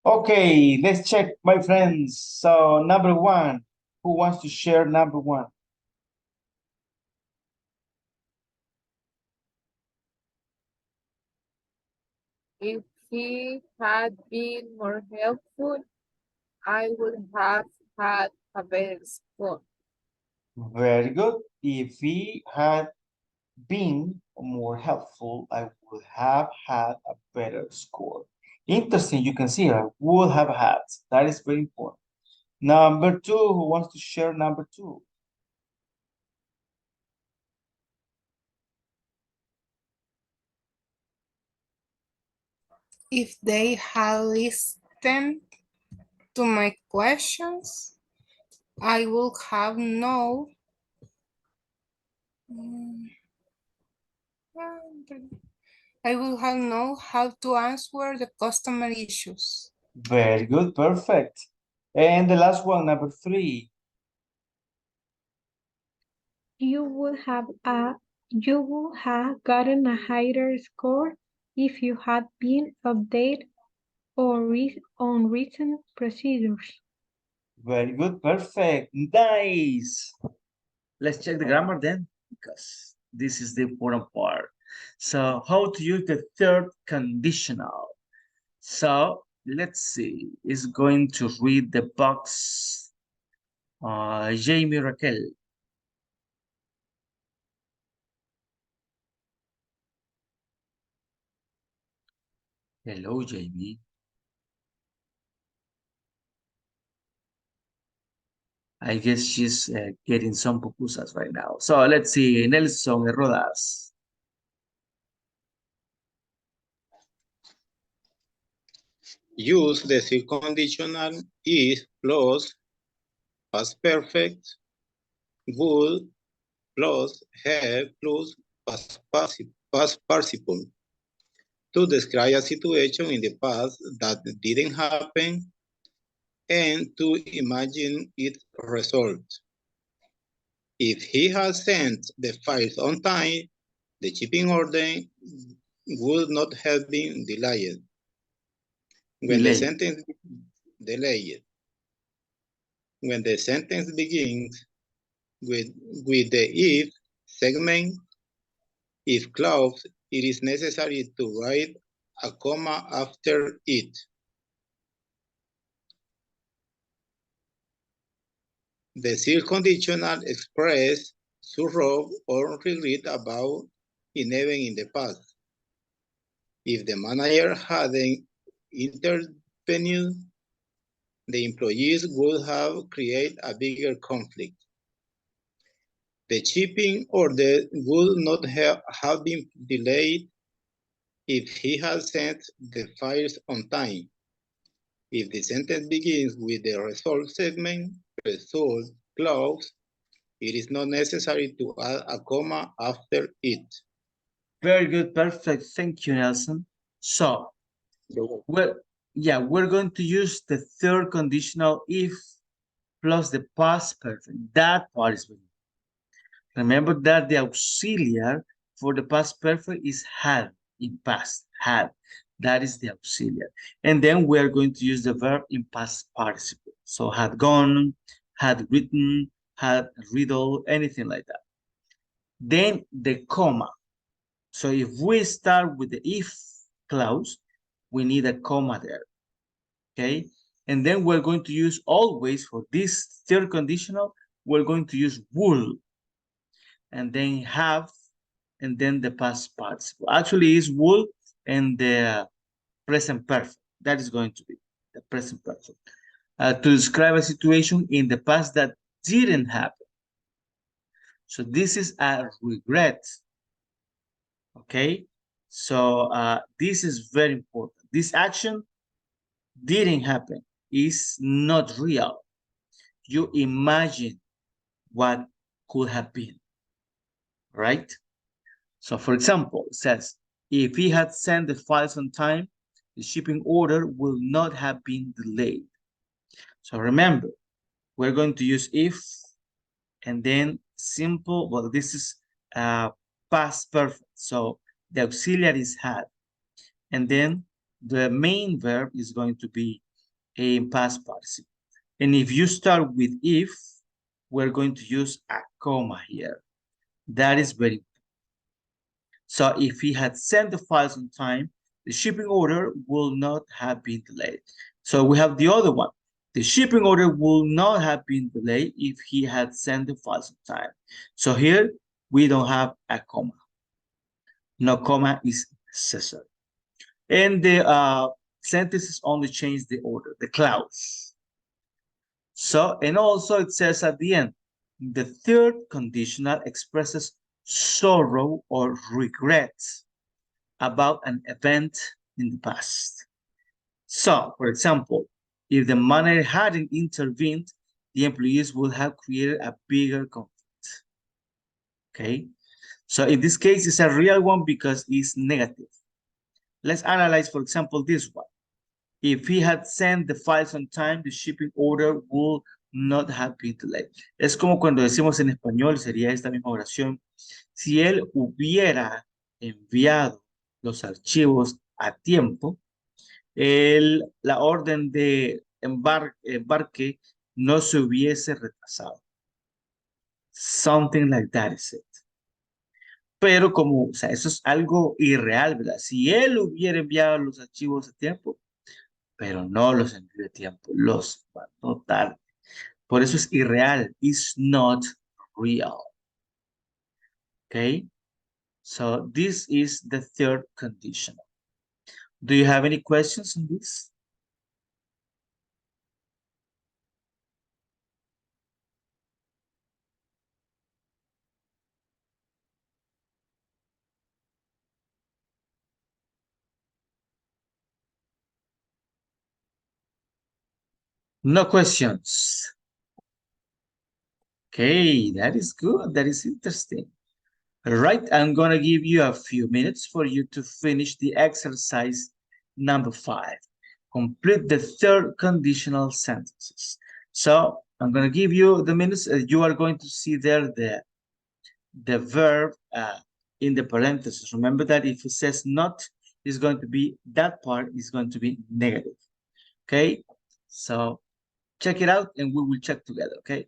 A: Okay, let's check, my friends. So number one, who wants to share number one?
D: If he had been more helpful, I would have had a better score.
A: Very good. If he had been more helpful, I would have had a better score. Interesting, you can see I would have had. That is very important. Number two, who wants to share number two?
F: If they had listened to my questions, I would have known. I will have known how to answer the customer issues.
A: Very good, perfect. And the last one, number three.
J: You would have gotten a higher score if you had been updated on recent procedures.
A: Very good, perfect, nice. Let's check the grammar then, because this is the important part. So how to use the third conditional. So let's see, is going to read the box. Jamie Raquel. Hello, Jamie. I guess she's getting some pupusas right now. So let's see, Nelson Rodas.
C: Use the conditional is plus past perfect, would plus have plus past participle to describe a situation in the past that didn't happen and to imagine its result. If he has sent the files on time, the shipping order would not have been delayed. When the sentence delayed. When the sentence begins with the if segment, if clause, it is necessary to write a comma after it. The circumconditional express sorrow or regret about an event in the past. If the manager hadn't intervened, the employees would have created a bigger conflict. The shipping order would not have been delayed if he had sent the files on time. If the sentence begins with the result segment, result clause, it is not necessary to add a comma after it.
A: Very good, perfect. Thank you, Nelson. So, we're going to use the third conditional if plus the past perfect. That part is very important. Remember that the auxiliary for the past perfect is had in past, had. That is the auxiliary. And then we are going to use the verb in past participle. So had gone, had written, had riddle, anything like that. Then the comma. So if we start with the if clause, we need a comma there, okay? And then we're going to use always for this third conditional, we're going to use will, and then have, and then the past participle. Actually, is will and the present perfect. That is going to be the present perfect. To describe a situation in the past that didn't happen. So this is a regret. Okay, so this is very important. This action didn't happen, is not real. You imagine what could have been, right? So for example, it says, if he had sent the files on time, the shipping order will not have been delayed. So remember, we're going to use if, and then simple, well, this is past perfect. So the auxiliary is had. And then the main verb is going to be a past participle. And if you start with if, we're going to use a comma here. That is very important. So if he had sent the files on time, the shipping order will not have been delayed. So we have the other one. The shipping order will not have been delayed if he had sent the files on time. So here we don't have a comma. No comma is necessary. And the sentences only change the order, the clause. So, and also it says at the end, the third conditional expresses sorrow or regret about an event in the past. So, for example, if the manager hadn't intervened, the employees would have created a bigger conflict. Okay, so in this case, it's a real one because it's negative. Let's analyze, for example, this one. If he had sent the files on time, the shipping order would not have been delayed. Es como cuando decimos en español, sería esta misma oración. Si él hubiera enviado los archivos a tiempo, la orden de embarque no se hubiese retrasado. Something like that is it. Pero como, o sea, eso es algo irreal, ¿verdad? Si él hubiera enviado los archivos a tiempo, pero no los envió a tiempo, los mandó tarde. Por eso es irreal. It's not real. Okay? So this is the third conditional. Do you have any questions on this? No questions. Okay, that is good. That is interesting. All right, I'm going to give you a few minutes for you to finish the exercise number 5. Complete the third conditional sentences. So I'm going to give you the minutes. You are going to see there the verb in the parentheses. Remember that if it says not, it's going to be, that part is going to be negative. Okay, so check it out and we will check together, okay?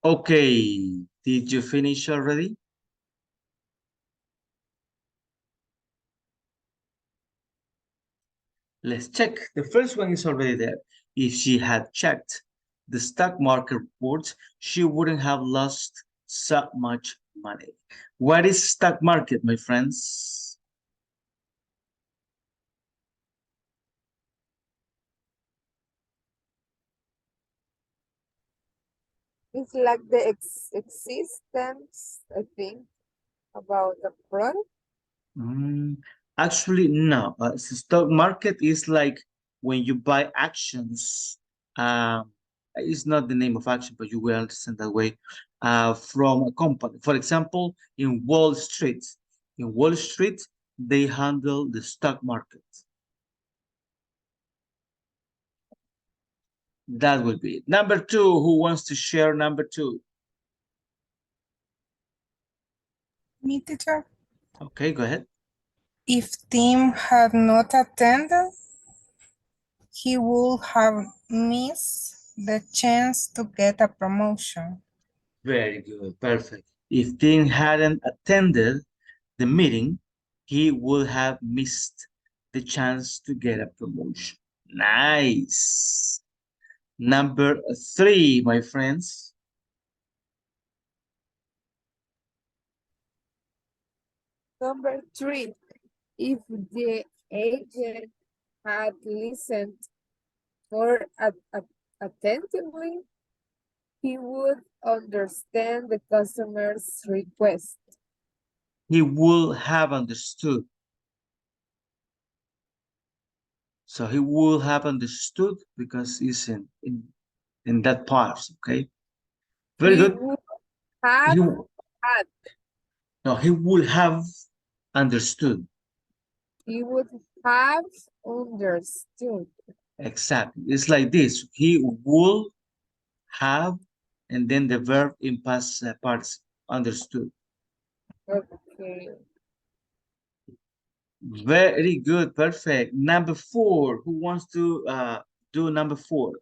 A: Okay, did you finish already? Let's check. The first one is already there. If she had checked the stock market reports, she wouldn't have lost so much money. What is stock market, my friends?
D: It's like the existence, I think, about the product.
A: Actually, no. Stock market is like when you buy actions. It's not the name of action, but you will understand that way. From a company. For example, in Wall Street. In Wall Street, they handle the stock market. That would be it. Number two, who wants to share number two?
F: Me, teacher.
A: Okay, go ahead.
F: If Tim had not attended, he would have missed the chance to get a promotion.
A: Very good, perfect. If Tim hadn't attended the meeting, he would have missed the chance to get a promotion. Nice. Number three, my friends.
D: Number three, if the agent had listened more attentively, he would understand the customer's request.
A: He would have understood. So he would have understood because he's in that part, okay? Very good.
D: Would have
A: He,
D: had.
A: no, he would have understood.
D: He would have understood.
A: Exactly. It's like this. He would have, and then the verb in past parts, understood.
D: Okay.
A: Very good. Perfect. Number four. Who wants to do number four?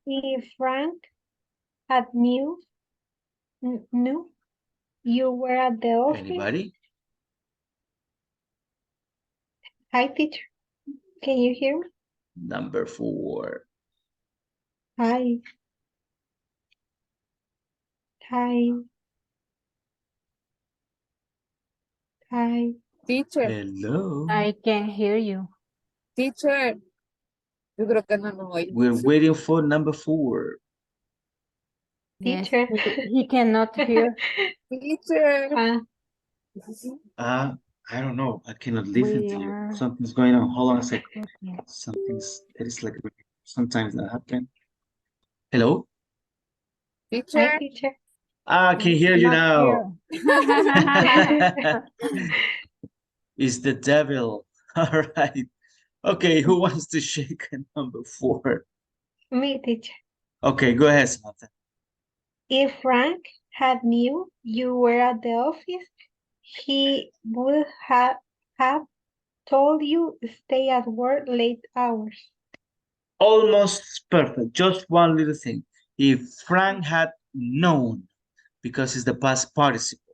N: If Frank had knew you were at the office.
A: Anybody?
N: Hi, teacher. Can you hear me?
A: Number four.
N: Hi. Hi. Hi.
D: Teacher.
A: Hello.
N: I can hear you.
D: Teacher. Yo creo que no nos oye.
A: We're waiting for number four.
N: Teacher. Yes, he cannot hear.
D: Teacher.
A: I don't know. I cannot listen to you. Something's going on. Hold on a second. It is like sometimes that happens. Hello?
D: Teacher.
N: Hi, teacher.
A: I can hear you now. It's the devil. All right. Okay, who wants to shake number four?
N: Me, teacher.
A: Okay, go ahead, Samantha.
N: If Frank had knew you were at the office, he would have told you stay at work late hours.
A: Almost perfect. Just one little thing. If Frank had known, because it's the past participle,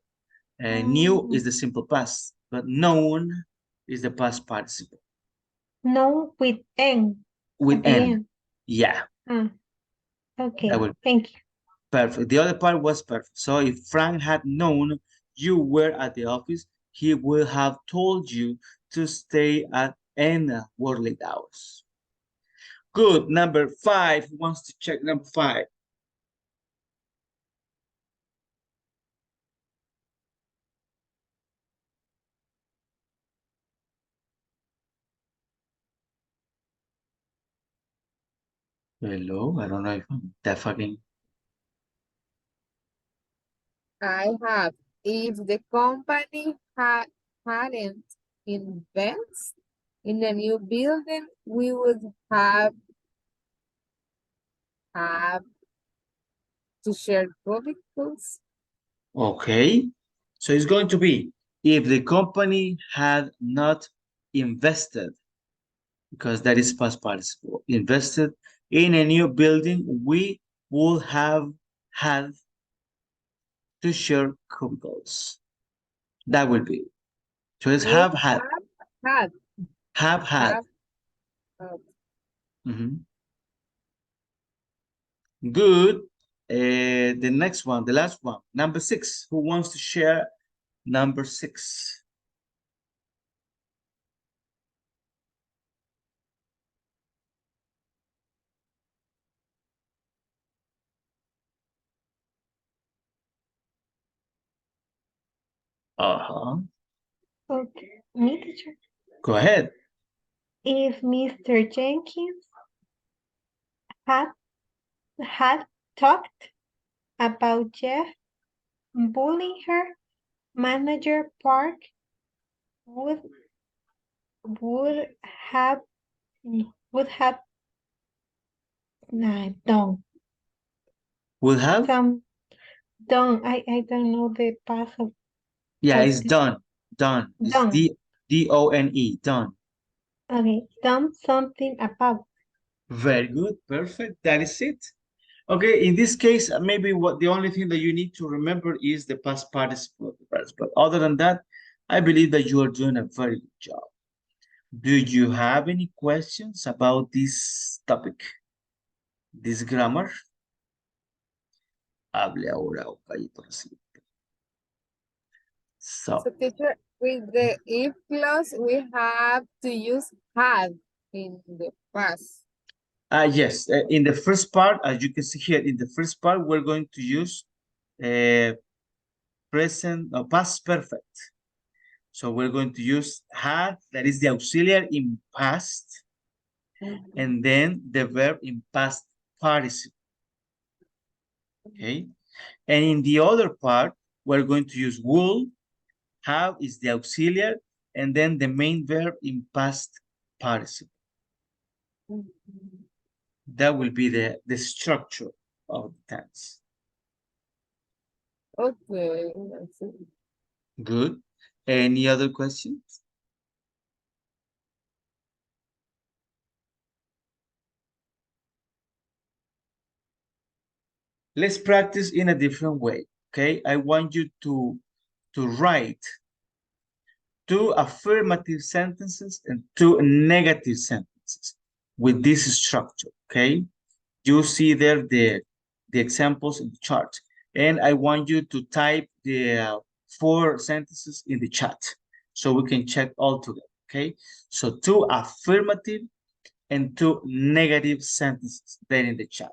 A: and knew is the simple past, but known is the past participle.
N: No, with N.
A: With N. Yeah.
N: Okay, thank you.
A: Perfect. The other part was perfect. So if Frank had known you were at the office, he would have told you to stay at N work late hours. Good. Number five. Who wants to check number five? Hello, I don't know if I'm deaf again.
D: I have. If the company hadn't invested in a new building, we would have to share cubicles.
A: Okay, so it's going to be if the company had not invested, because that is past participle. Invested In a new building, we would have had to share cubicles. That will be. So it's
D: We
A: have had.
D: had.
A: Have had.
D: Have had.
A: Mhm. Good. The next one, the last one, number 6. Who wants to share number 6? Uh-huh.
N: Okay, me teacher.
A: Go ahead.
N: If Mr. Jenkins had talked about Jeff bullying her, Manager Park would would have would have no, don't
A: Will have?
N: don't I don't know the past of
A: Yeah, it's
N: this.
A: done. Done. It's
N: Done.
A: D-O-N-E. Done.
N: Okay, done something about.
A: Very good. Perfect. That is it. Okay, in this case, maybe what the only thing that you need to remember is the past participle of the verbs. But other than that, I believe that you are doing a very good job. Do you have any questions about this topic? This grammar? Hable ahora o calle por siempre. So,
D: So teacher, with the if clause, we have to use had in the past.
A: yes, in the first part, as you can see here, in the first part, we're going to use present or past perfect. So we're going to use had, that is the auxiliary in past, and then the verb in past participle. Okay. And in the other part, we're going to use will, have is the auxiliary, and then the main verb in past participle. That will be the structure of the tense.
D: Okay, that's it.
A: Good. Any other questions? Let's practice in a different way, okay? I want you to write 2 affirmative sentences and 2 negative sentences with this structure, okay? You see there the examples in the chart. And I want you to type the 4 sentences in the chat so we can check all together, okay? So 2 affirmative and 2 negative sentences there in the chat.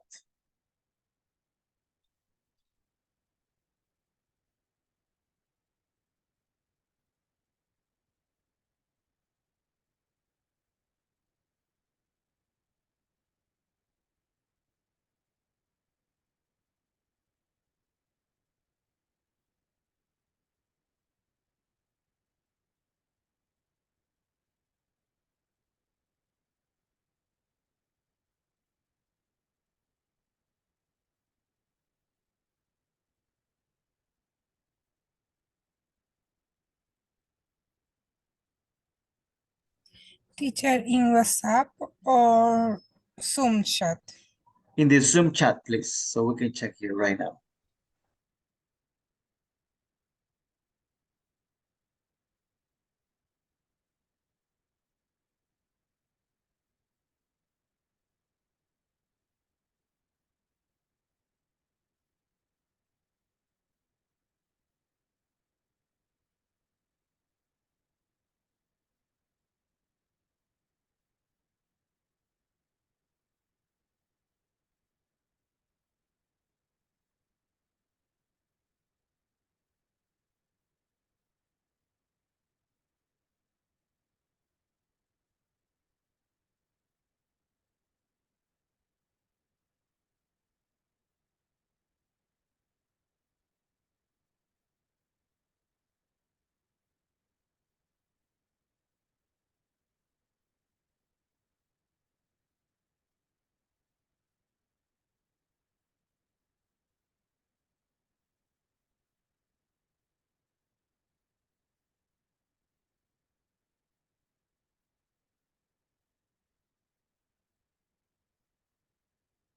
F: Teacher, in WhatsApp or Zoom chat?
A: In the Zoom chat, please, so we can check here right now.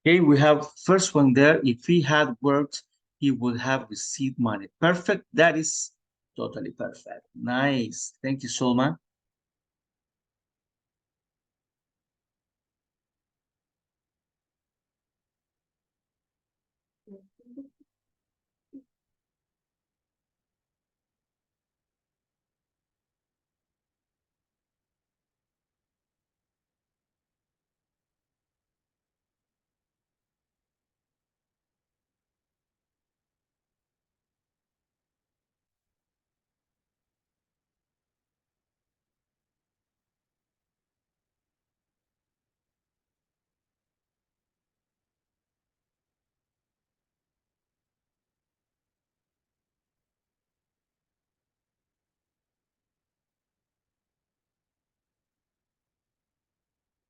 A: Okay, we have first one there. If he had worked, he would have received money. Perfect. That is totally perfect. Nice. Thank you, Solma.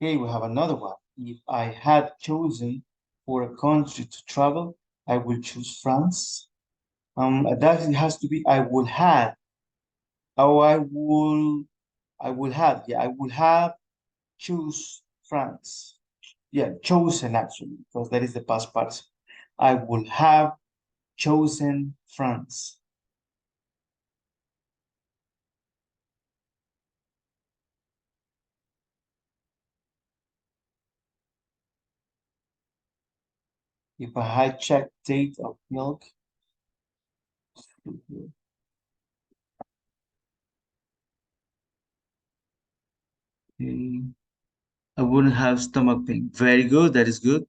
A: Okay, we have another one. If I had chosen for a country to travel, I would choose France. That it has to be I would have. Oh, I would have choose France. Yeah, chosen actually, because that is the past participle. I would have chosen France. If I had checked date of milk, I wouldn't have stomach pain. Very good. That is good.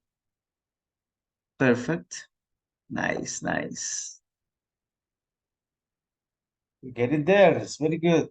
A: Perfect. Nice, nice. We get it there. It's very good.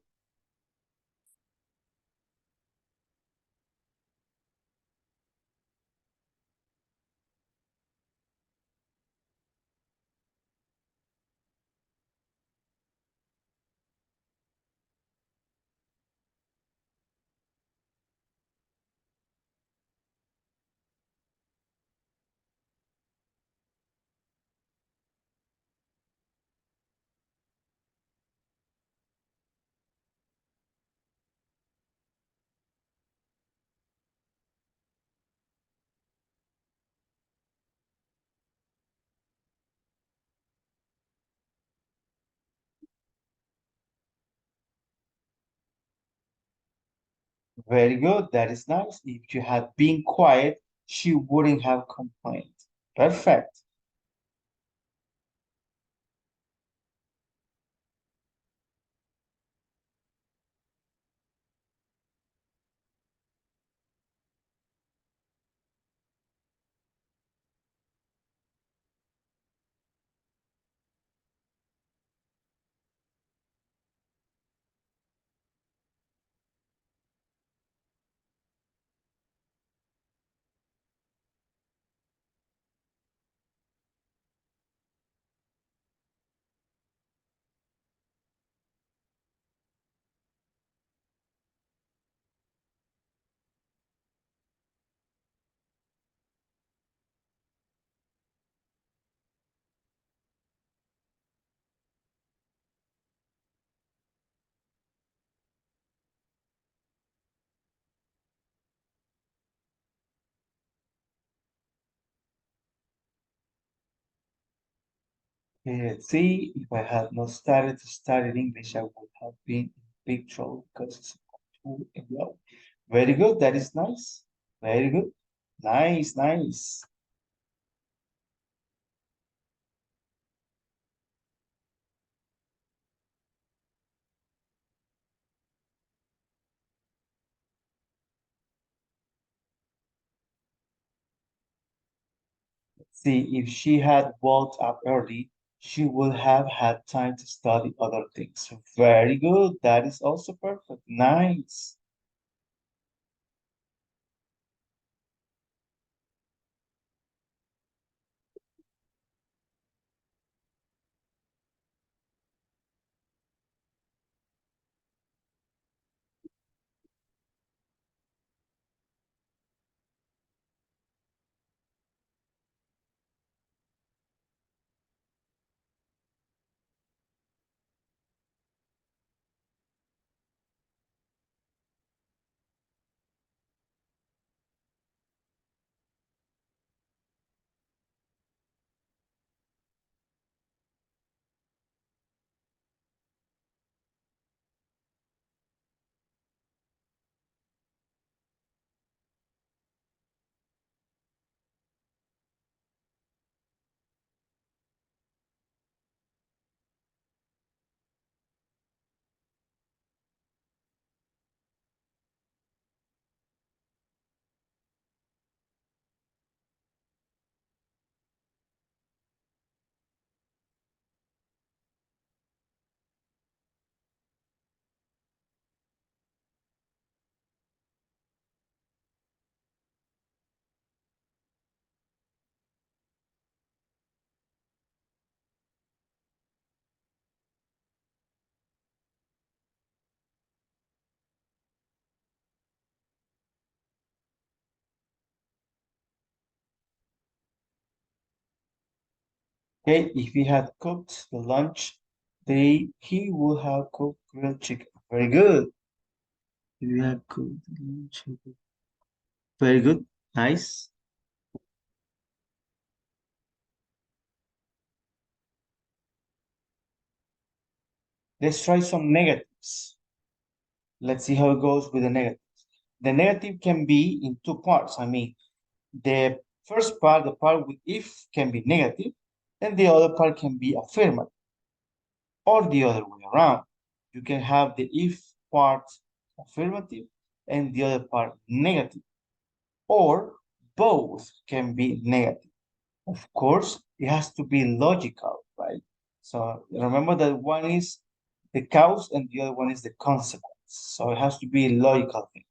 A: Very good. That is nice. If you had been quiet, she wouldn't have complained. Perfect. Okay, let's see. If I had not started to study English, I would have been in big trouble because it's too low. Very good. That is nice. Very good. Nice, nice. See, if she had woke up early, she would have had time to study other things. Very good. That is also perfect. Nice. Okay, if he had cooked the lunch, he would have cooked grilled chicken. Very good. If you had cooked the lunch, very good. Nice. Let's try some negatives. Let's see how it goes with the negatives. The negative can be in two parts. I mean, the first part, the part with if, can be negative, and the other part can be affirmative, or the other way around. You can have the if part affirmative and the other part negative, or both can be negative. Of course, it has to be logical, right? So remember that one is the cause and the other one is the consequence. So it has to be a logical thing.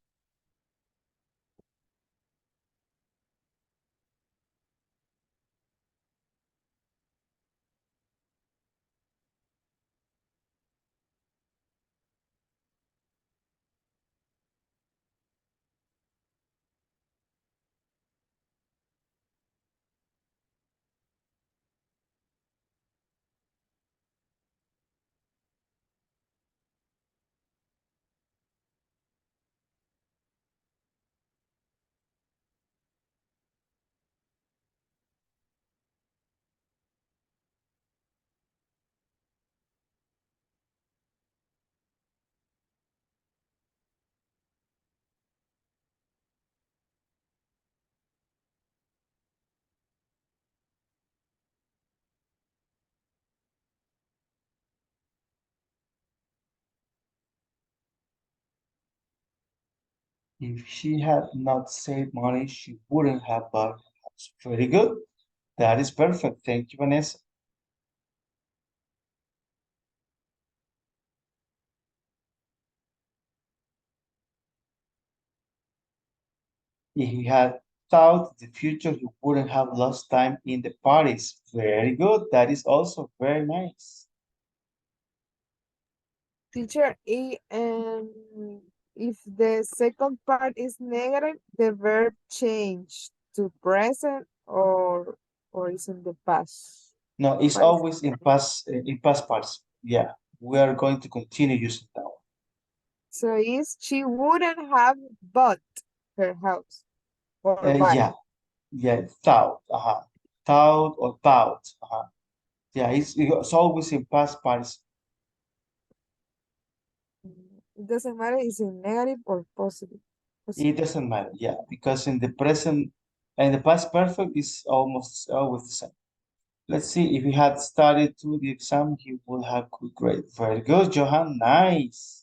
A: If she had not saved money, she wouldn't have bought a house. Very good. That is perfect. Thank you, Vanessa. If he had thought the future, he wouldn't have lost time in the parties. Very good. That is also very nice.
D: Teacher, if the second part is negative, the verb change to present or is in the past.
A: No, it's
D: What is
A: always in past parts. Yeah, we are going to continue using that one.
D: So is she wouldn't have bought her house or buy.
A: Yeah, thought. Thought or thought. Yeah, it's always in past parts.
D: It doesn't matter it's in negative or positive.
A: It doesn't matter, yeah, because in the present and the past perfect is almost always the same. Let's see, if he had studied to the exam, he would have good grade. Very good, Johan, nice.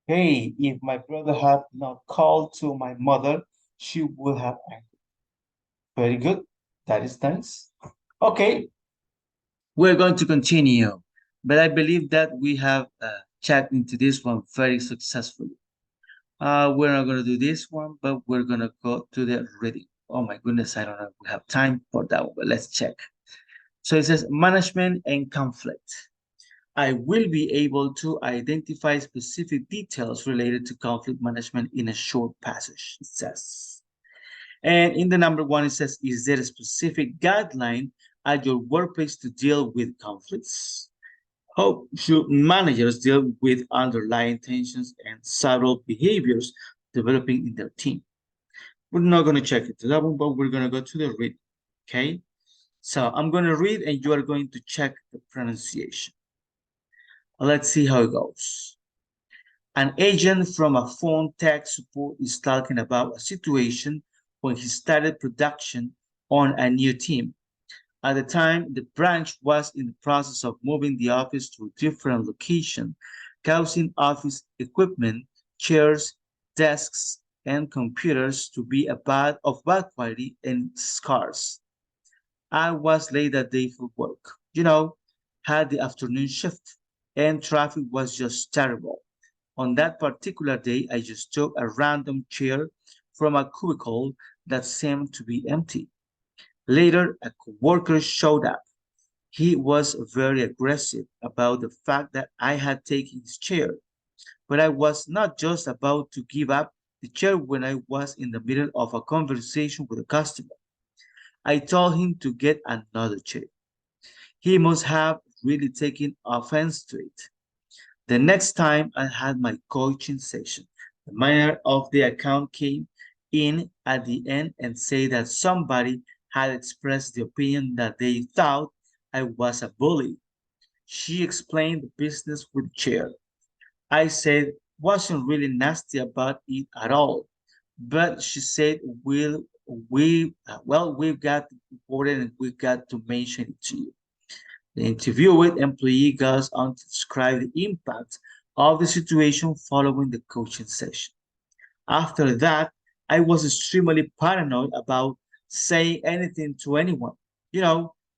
A: Hey, if my brother had not called to my mother, she would have angered. Very good, that is nice. Okay, we're going to continue, but I believe that we have checked into this one very successfully. We're not going to do this one, but we're going to go to the reading. Oh my goodness, I don't know if we have time for that one, but let's check. So it says management and conflict. I will be able to identify specific details related to conflict management in a short passage, it says. And in the number one, it says, is there a specific guideline at your workplace to deal with conflicts? How should managers deal with underlying tensions and subtle behaviors developing in their team? We're not going to check into that one, but we're going to go to the read. Okay. So I'm going to read and you are going to check the pronunciation. Let's see how it goes. An agent from a phone tech support is talking about a situation when he started production on a new team. At the time, the branch was in the process of moving the office to a different location, causing office equipment, chairs, desks, and computers to be of bad quality and scarce. I was late that day for work. Had the afternoon shift, and traffic was just terrible. On that particular day, I just took a random chair from a cubicle that seemed to be empty. Later, a coworker showed up. He was very aggressive about the fact that I had taken his chair, but I was not just about to give up the chair when I was in the middle of a conversation with a customer. I told him to get another chair. He must have really taken offense to it. The next time I had my coaching session, the manager of the account came in at the end and said that somebody had expressed the opinion that they thought I was a bully. She explained the business with the chair. I said wasn't really nasty about it at all, but she said, we've got to report it and we've got to mention it to you. The interviewed employee goes on to describe the impact of the situation following the coaching session. After that, I was extremely paranoid about saying anything to anyone,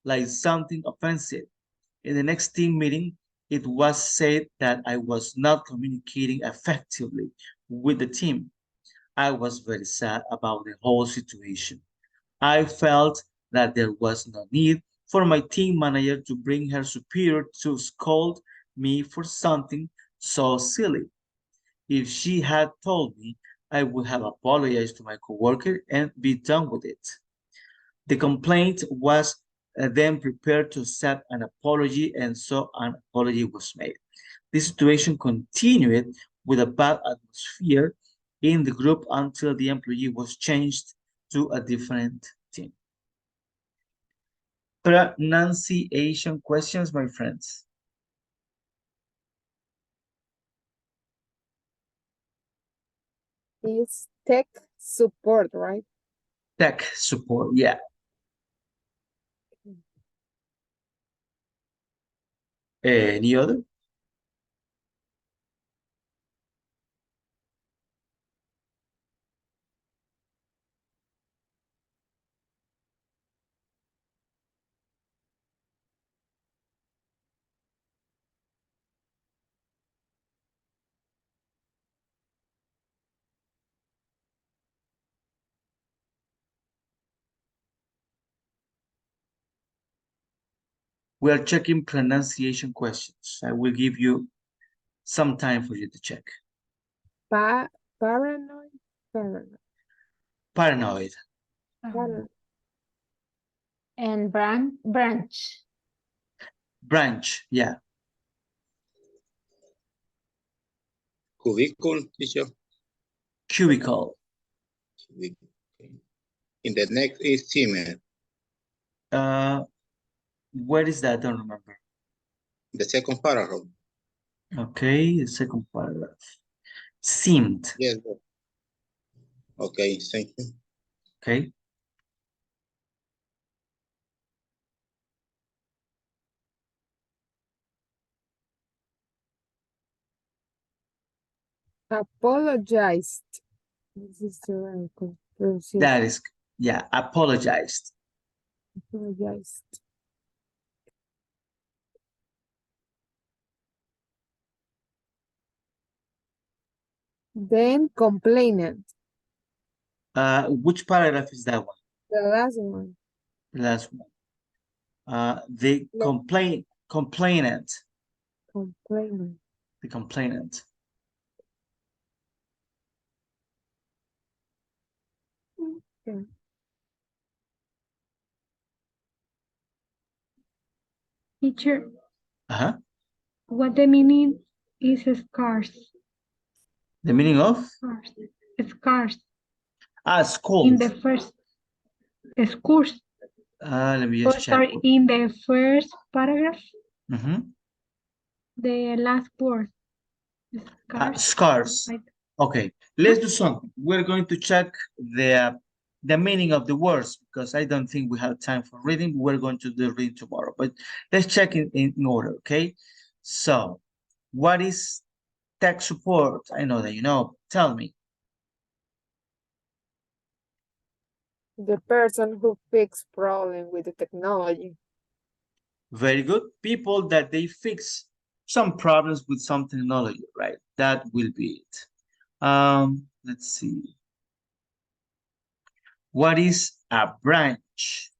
A: like something offensive. In the next team meeting, it was said that I was not communicating effectively with the team. I was very sad about the whole situation. I felt that there was no need for my team manager to bring her superior to scold me for something so silly. If she had told me, I would have apologized to my coworker and be done with it. The complaint was then prepared to accept an apology, and so an apology was made. This situation continued with a bad atmosphere in the group until the employee was changed to a different team. Pronunciation questions, my friends.
D: It's tech support, right?
A: Tech support, yeah. Any other? We are checking pronunciation questions. I will give you some time for you to check.
D: Paranoid.
A: Paranoid.
N: And branch.
A: Branch, yeah.
C: Cubicle, teacher.
A: Cubicle.
C: In the next is teamer.
A: Where is that? I don't remember.
C: The second paragraph.
A: Okay, the second paragraph. Seemed.
C: Yes. Okay, thank you.
A: Okay.
D: Apologized. This is the right pronunciation.
A: That is, yeah, apologized.
D: Apologized. Then complainant,
A: Which paragraph is that one?
D: the last one.
A: The last one. The complainant.
D: Complainant.
A: The complainant.
D: Okay.
N: Teacher,
A: Uh-huh.
N: what the meaning is scarce?
A: The meaning of?
N: Scarce. Scarce.
A: Scold.
N: In the first scarce.
A: Let me just check.
N: Sorry, in the first paragraph,
A: Mm-hmm.
N: the last word.
A: Scarce. Okay, let's do something. We're going to check the meaning of the words because I don't think we have time for reading. We're going to do reading tomorrow, but let's check in order, okay? So, what is tech support? I know that you know. Tell me.
D: The person who fixes problem with the technology.
A: Very good. People that they fix some problems with some technology, right? That will be it. Let's see. What is a branch?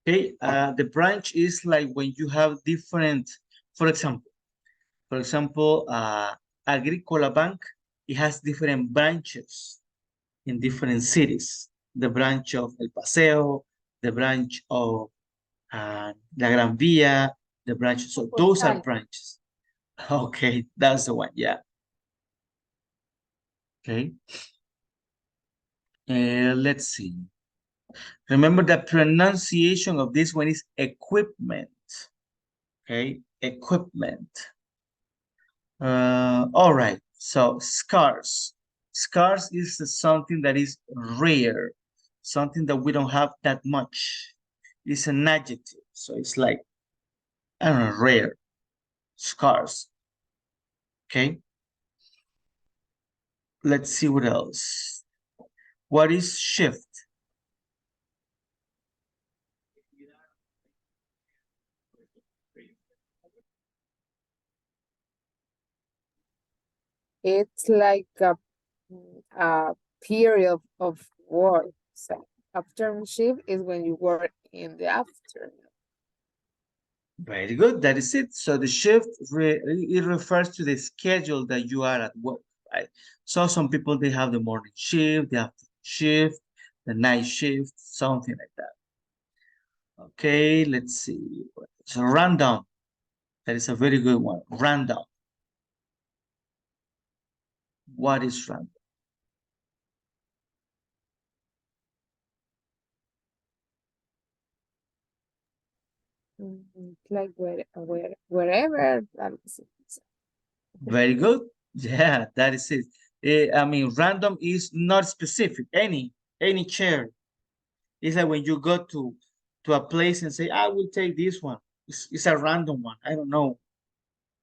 A: Okay, the branch is like when you have different, for example, Agricola Bank, it has different branches in different cities. The branch of El Paseo, the branch of La Gran Via, the branch. So those are branches. Okay, that's the one. Yeah. Okay. Let's see. Remember the pronunciation of this one is equipment. Okay, equipment. All right, so scarce. Scarce is something that is rare, something that we don't have that much. It's an adjective, so it's like, I don't know, rare, scarce. Okay. Let's see what else. What is shift?
D: It's like a period of work. So afternoon shift is when you work in the afternoon.
A: Very good, that is it. So the shift, it refers to the schedule that you are at work, right? So some people, they have the morning shift, the afternoon shift, the night shift, something like that. Okay, let's see. So rundown, that is a very good one. Rundown. What is rundown?
D: Like wherever.
A: Very good. Yeah, that is it. I mean, random is not specific. Any chair. It's like when you go to a place and say, I will take this one. It's a random one. I don't know.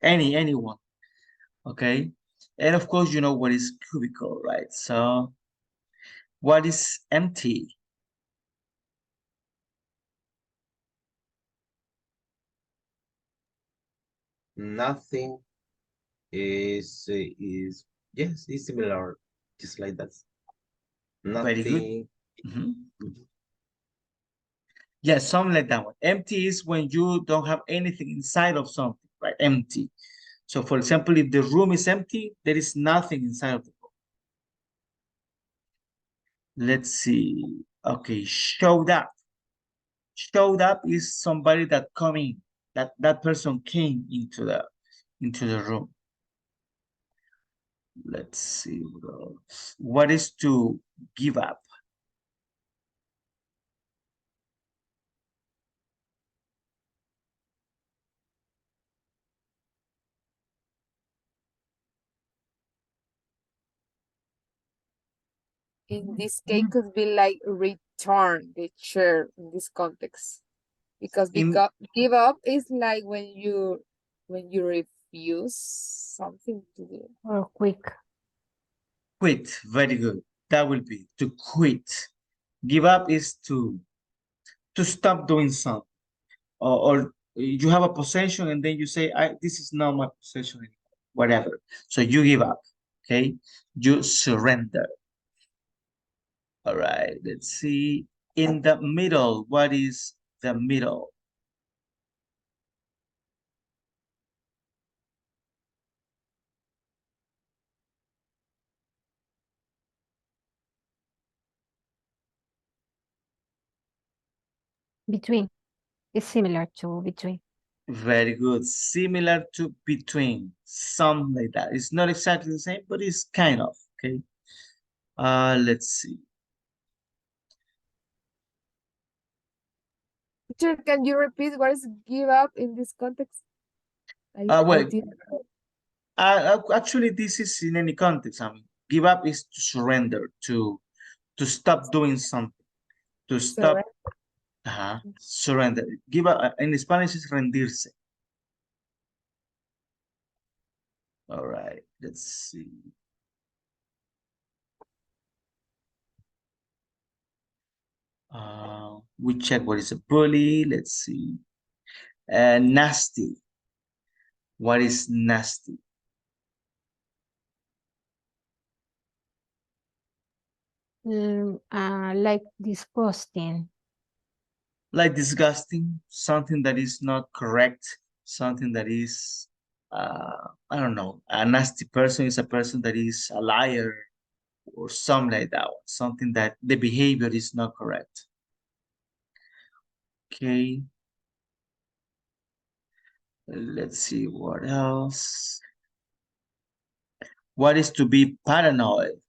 A: Anyone. Okay. And of course, you know what is cubicle, right? So what is empty?
I: Nothing is yes, it's similar, just like that.
A: Very good.
I: Nothing.
A: Yeah, something like that one. Empty is when you don't have anything inside of something, right? Empty. So for example, if the room is empty, there is nothing inside of the room. Let's see. Okay, showed up. Showed up is somebody that come in, that person came into the room. Let's see what else. What is to give up?
D: In this case, could be like return the chair in this context, because give up is like when you refuse something to do.
N: Or quick.
A: Quit, very good. That will be to quit. Give up is to stop doing something. Or you have a possession and then you say, this is not my possession anymore, whatever. So you give up, okay? You surrender. All right, let's see. In the middle, what is the middle?
N: Between. It's similar to between.
A: Very good. Similar to between, something like that. It's not exactly the same, but it's kind of, okay? Let's see.
D: Teacher, can you repeat what is give up in this context?
A: Well,
D: didn't-
A: actually, this is in any context. I mean, give up is to surrender, to stop doing something, to stop. Surrender. Give up in Spanish is rendirse. All right, let's see. We check what is a bully. Let's see. Nasty. What is nasty?
N: Like disgusting.
A: Like disgusting, something that is not correct, something that is, I don't know, a nasty person is a person that is a liar or something like that, something that the behavior is not correct. Okay. Let's see what else. What is to be paranoid?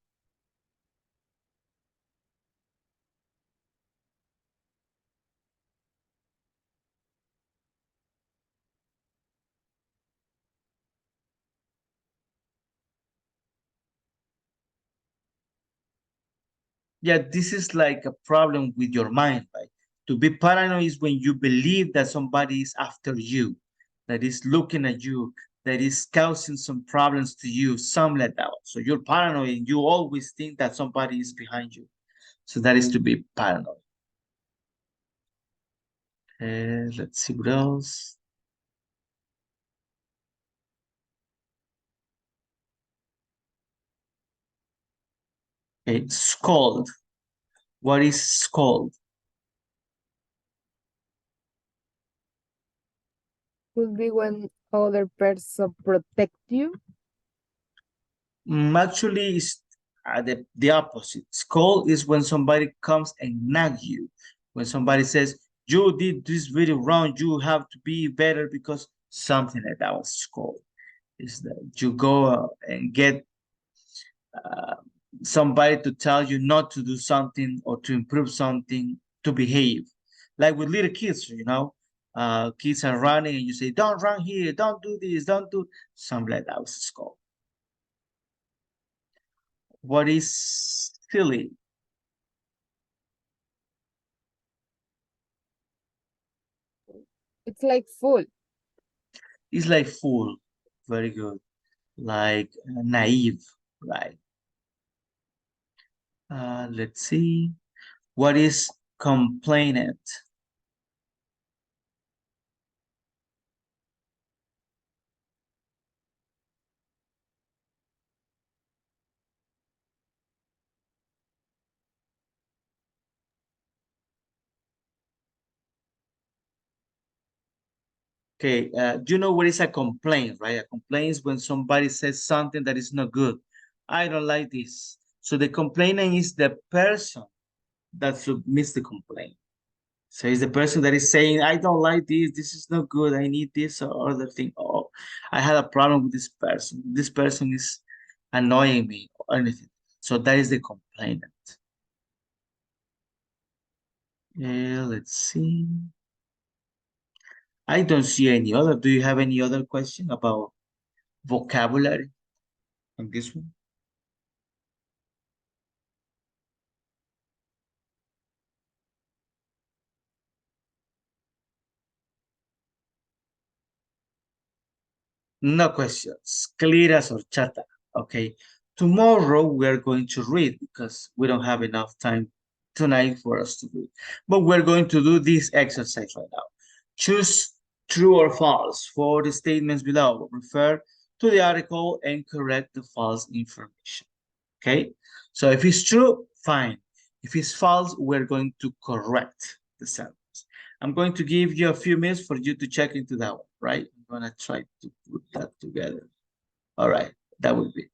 A: Yeah, this is like a problem with your mind, right? To be paranoid is when you believe that somebody is after you, that is looking at you, that is causing some problems to you, something like that. So you're paranoid and you always think that somebody is behind you. So that is to be paranoid. Let's see what else. Okay, scold. What is scold?
D: Could be when other person protect you.
A: Actually, it's the opposite. Scold is when somebody comes and nag you. When somebody says, you did this very wrong, you have to be better because something like that was scold. Is that you go and get somebody to tell you not to do something or to improve something, to behave. Like with little kids, you know, kids are running and you say, don't run here, don't do this, don't do something like that was scold. What is silly?
D: It's like full.
A: It's like fool. Very good. Like naive, right? Let's see. What is complainant? Okay, you know what is a complaint, right? A complaint is when somebody says something that is not good. I don't like this. So the complainant is the person that submits the complaint. So it's the person that is saying, I don't like this, this is not good, I need this or other thing. Oh, I had a problem with this person. This person is annoying me or anything. So that is the complainant. Let's see. I don't see any other. Do you have any other question about vocabulary on this one? No questions. Clear as horchata. Okay. Tomorrow we're going to read because we don't have enough time tonight for us to read. But we're going to do this exercise right now. Choose true or false for the statements below. Refer to the article and correct the false information. Okay. So if it's true, fine. If it's false, we're going to correct the sentence. I'm going to give you a few minutes for you to check into that one, right? I'm gonna try to put that together. All right, that would be.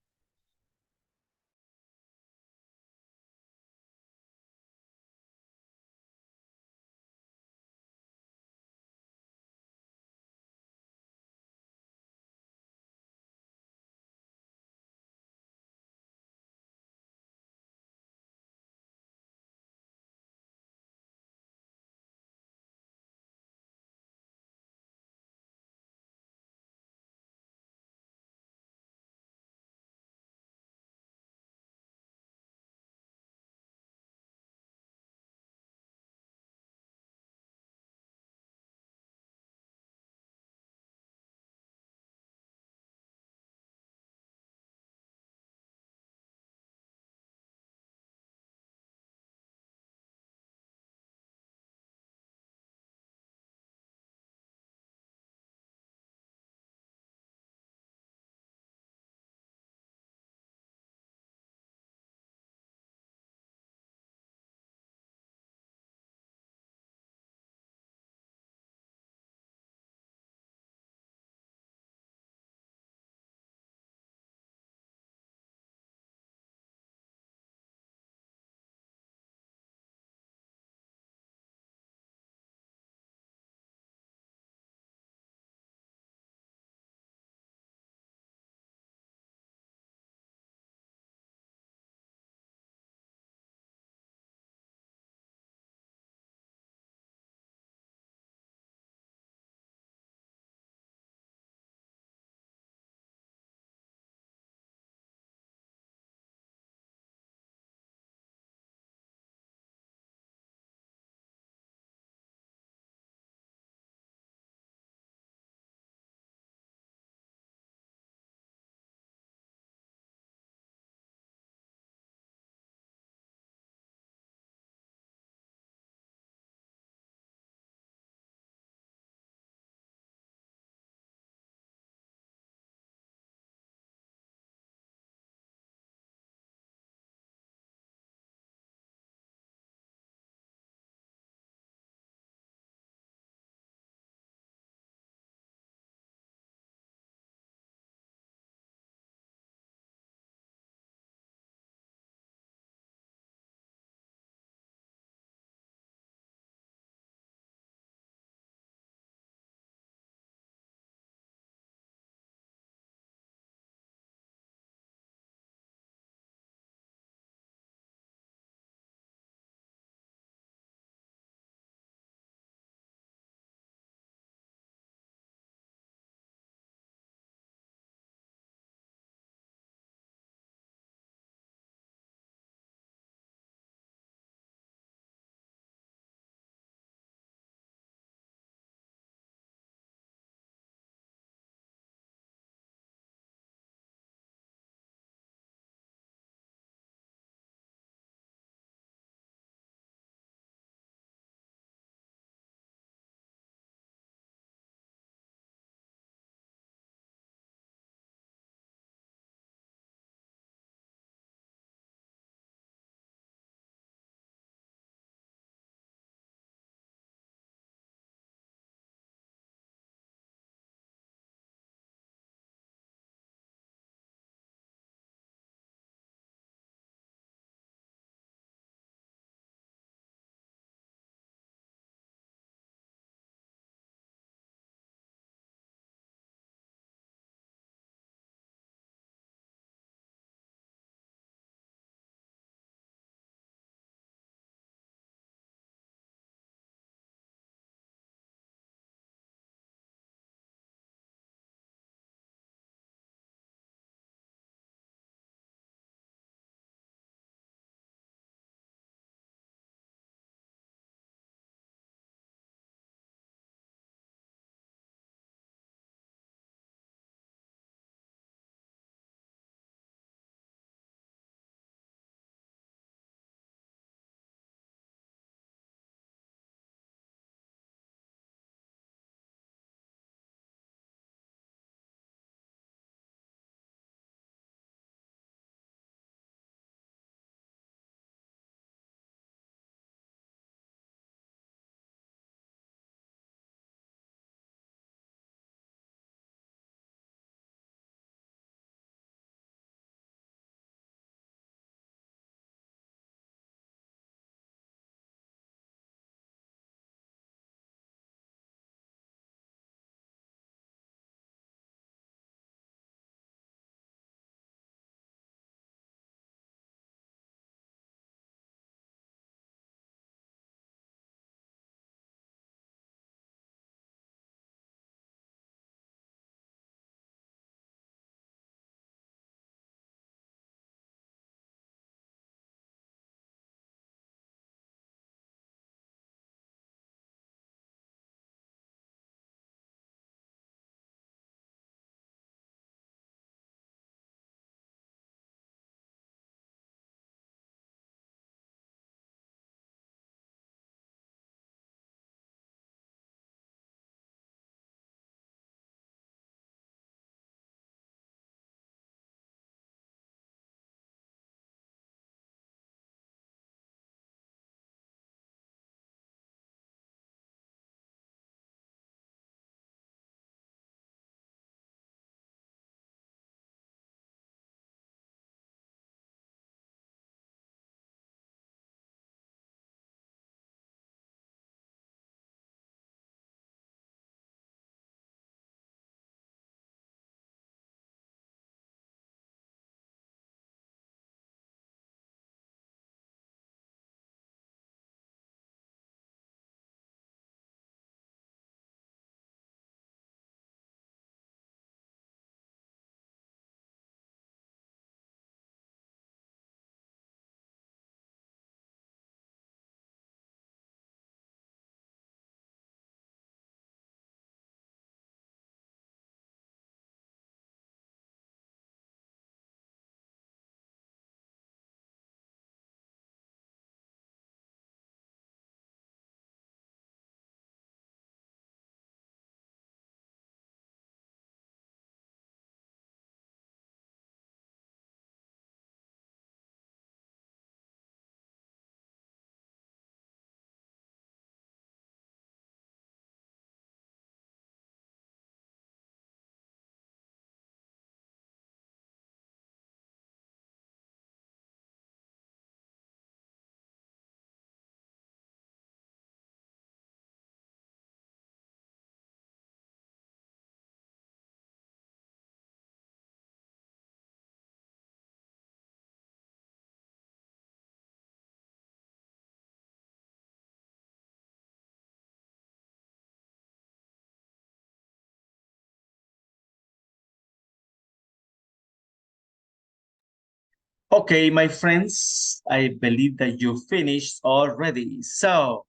A: Okay, my friends, I believe that you finished already. So,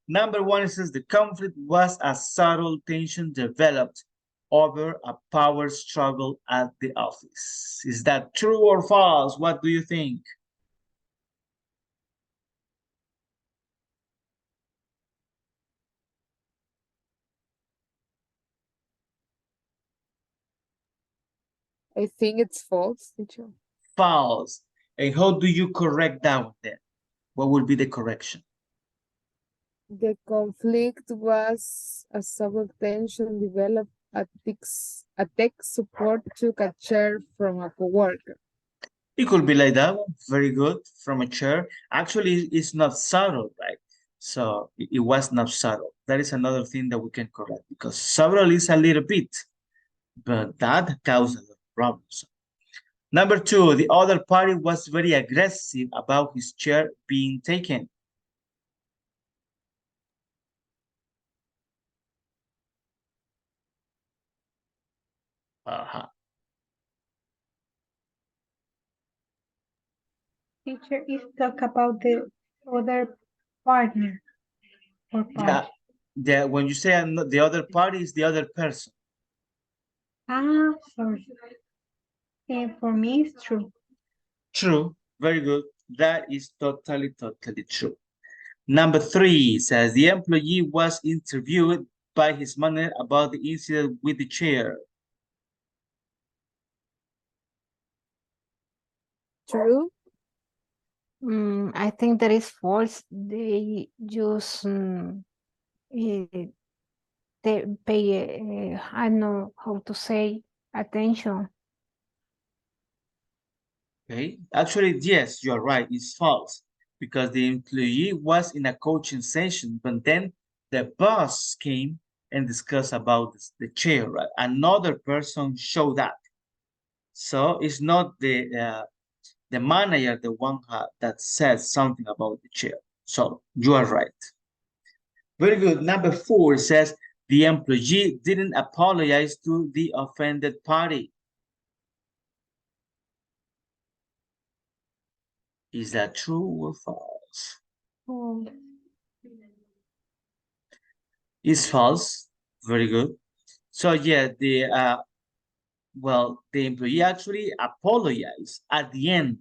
A: number one says the conflict was a subtle tension developed over a power struggle at the office. Is that true or false? What do you think?
D: I think it's false, teacher.
A: False. And how do you correct that one then? What would be the correction?
D: The conflict was a subtle tension developed at tech support took a chair from a coworker.
A: It could be like that one. Very good. From a chair. Actually, it's not subtle, right? So it was not subtle. That is another thing that we can correct because subtle is a little bit, but that caused a lot of problems. Number two, the other party was very aggressive about his chair being taken. Uh-huh.
N: Teacher is talk about the other partner or party.
A: Yeah, when you say the other party is the other person.
N: Sorry. For me, it's true.
A: True, very good. That is totally true. Number three says the employee was interviewed by his manager about the incident with the chair.
D: True.
O: I think that is false. They use they pay I don't know how to say attention.
A: Okay, actually, yes, you're right. It's false because the employee was in a coaching session, but then the boss came and discussed about the chair. Right? Another person showed up, so it's not the manager, the one that says something about the chair. So you are right. Very good. Number four says the employee didn't apologize to the offended party. Is that true or false?
N: False.
A: It's false. Very good. So yeah, the employee actually apologized at the end.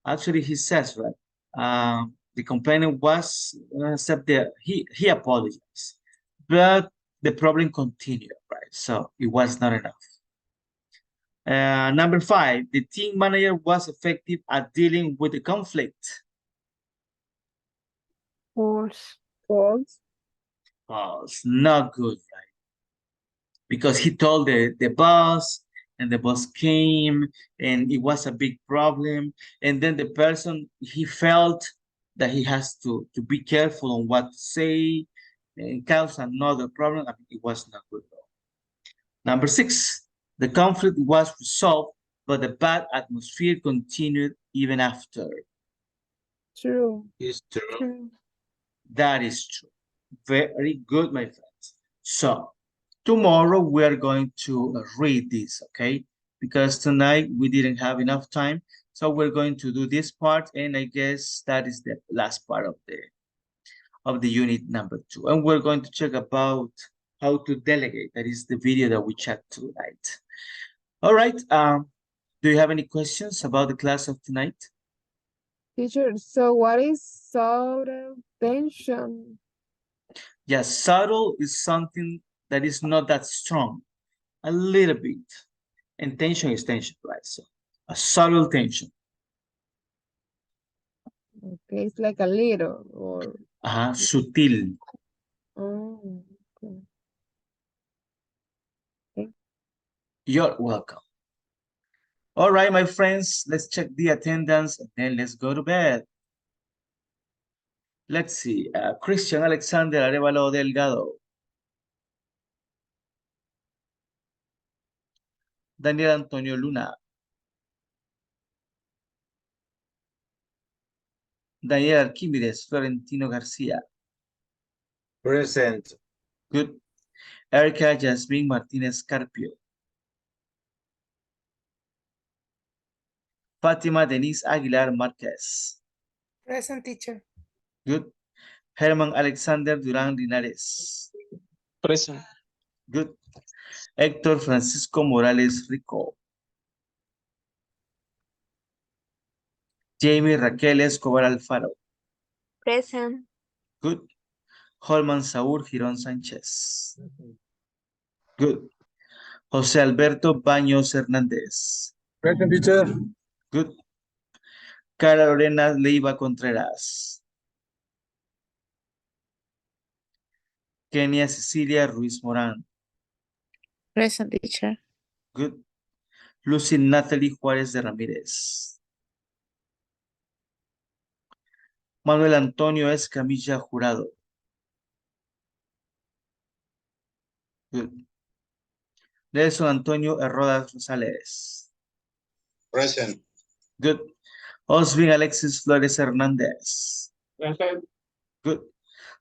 A: Actually, he says, right, the complainant was accepted. He apologized, but the problem continued, right? So it was not enough. Number five, the team manager was effective at dealing with the conflict.
O: False.
D: False.
A: False. Not good, right? Because he told the boss, and the boss came, and it was a big problem. And then the person, he felt that he has to be careful on what to say and cause another problem. I mean, it was not good at all. Number six, the conflict was resolved, but the bad atmosphere continued even after.
D: True.
I: It's true.
A: That is true. Very good, my friends. So tomorrow we are going to read this, okay? Because tonight we didn't have enough time. So we're going to do this part, and I guess that is the last part of the unit number 2. And we're going to check about how to delegate. That is the video that we checked tonight. All right. Do you have any questions about the class of tonight?
D: Teacher, so what is subtle tension?
A: Yes, subtle is something that is not that strong, a little bit. And tension is tension, right? So a subtle tension.
D: Okay, it's like a little or...
A: Sutil.
D: Oh, okay. Okay.
A: You're welcome. All right, my friends, let's check the attendance and then let's go to bed. Let's see. Christian Alexander Arevalo Delgado. Daniel Antonio Luna. Daniel Arquímedes, Florentino García.
I: Present.
A: Good. Erica Jasmine Martinez Carpio. Fátima Denise Aguilar Márquez.
F: Present, teacher.
A: Good. Herman Alexander Durán Linares.
K: Present.
A: Good. Héctor Francisco Morales Rico. Jamie Raquel Escobar Alfaro.
M: Present.
A: Good. Holman Saúl Girón Sánchez. Good. José Alberto Baños Hernández.
P: Present, teacher.
A: Good. Carla Lorena Leiva Contreras. Kenia Cecilia Ruiz Morán.
J: Present, teacher.
A: Good. Lucy Natalie Juárez de Ramírez. Manuel Antonio Escamilla Jurado. Good. Nelson Antonio Herrodas Rosales.
C: Present.
A: Good. Osvin Alexis Flores Hernández.
L: Present.
A: Good.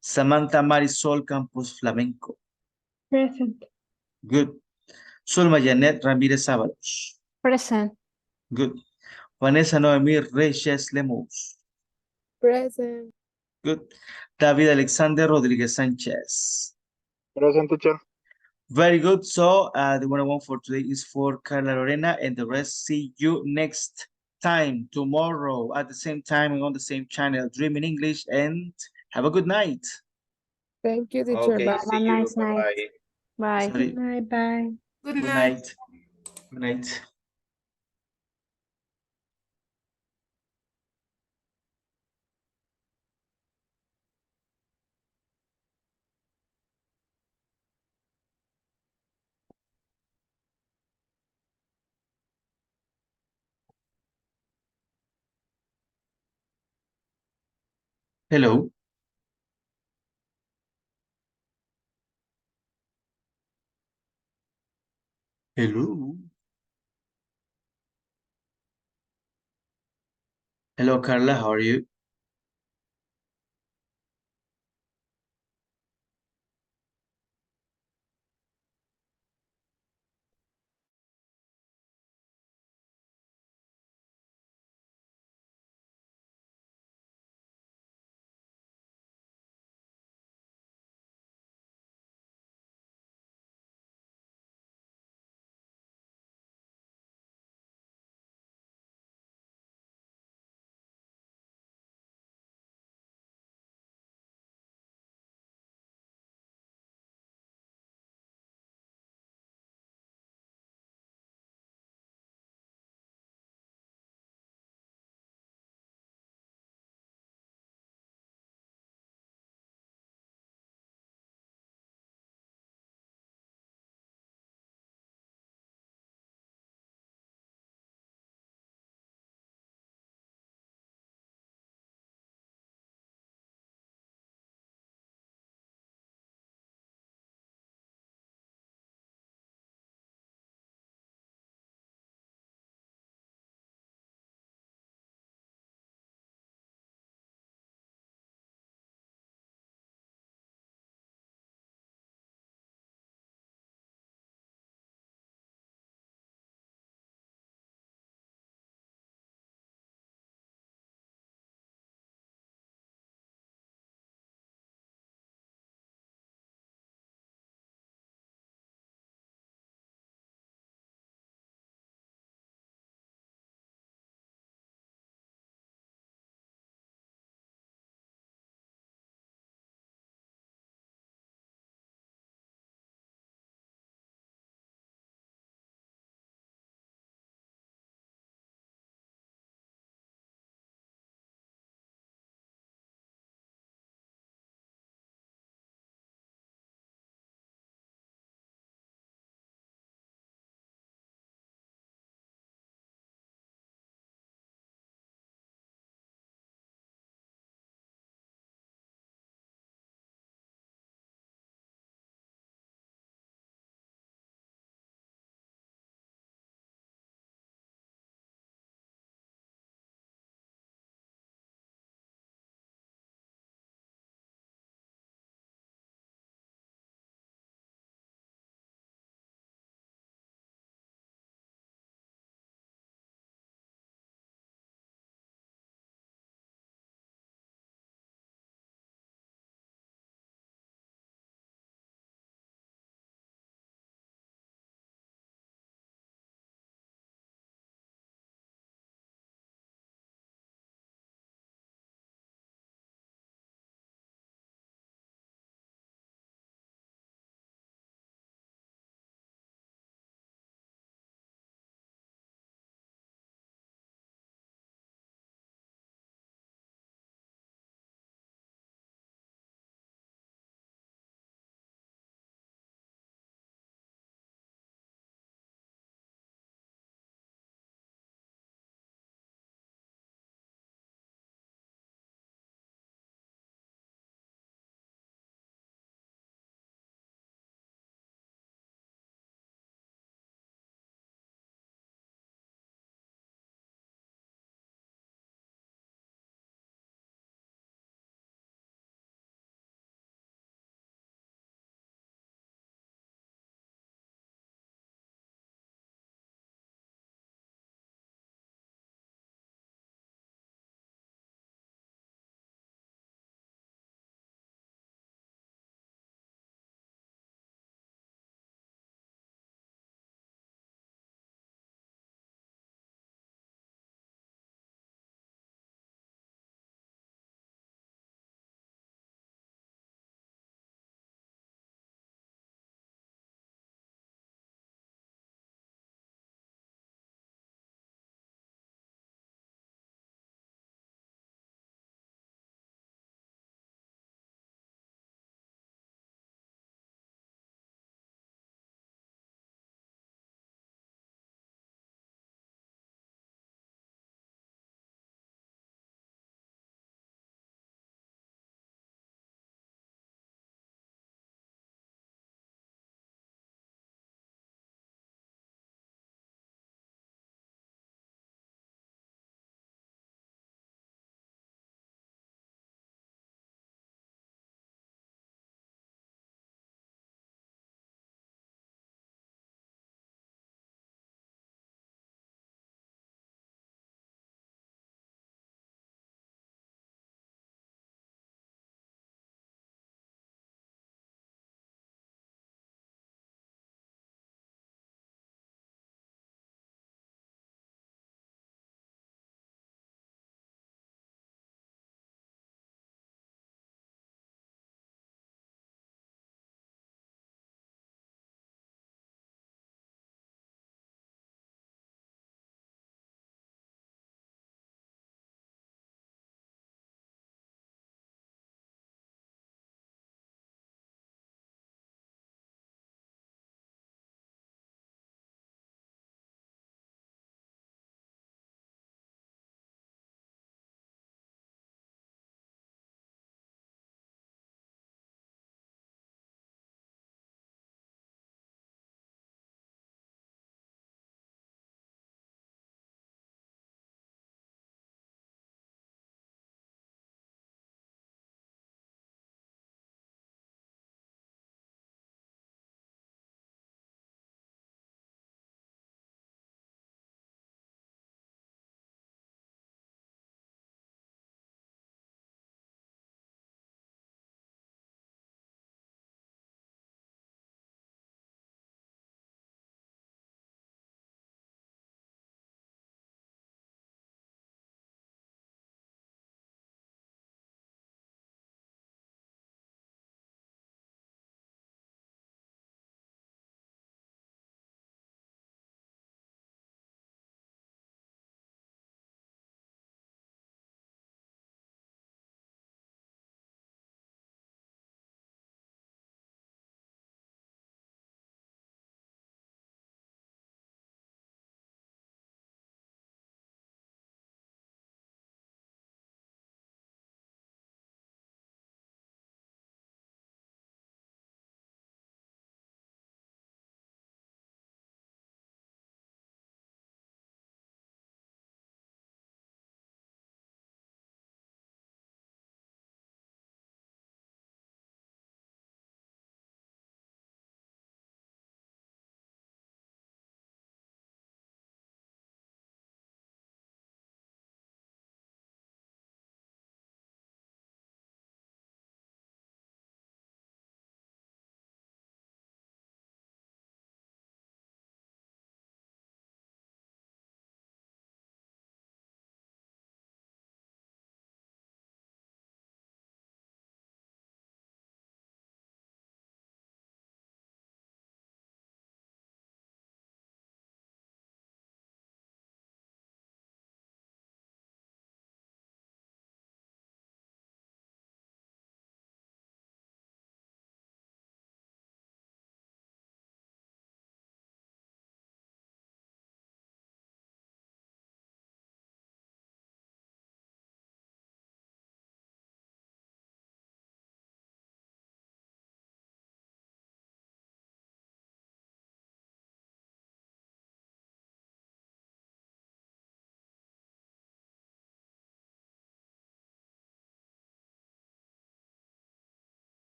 A: Samantha Marisol Campos Flamenco.
N: Present.
A: Good. Zulma Janet Ramírez Ábalos.
O: Present.
A: Good. Vanessa Noemí Reyes Lemus.
D: Present.
A: Good. David Alexander Rodríguez Sánchez.
P: Present, teacher.
A: Very good. So the 101 for today is for Carla Lorena, and the rest see you next time, tomorrow at the same time and on the same channel, Dream in English, and have a good night.
D: Thank you, teacher.
C: Okay,
D: Bye.
O: Have
C: see
O: a
C: you.
O: nice night.
C: Bye-bye.
O: Bye.
A: Sorry.
N: Good night, bye.
F: Good
A: Good
F: night.
A: night. Good night. Hello. Hello. Hello, Carla. How are you?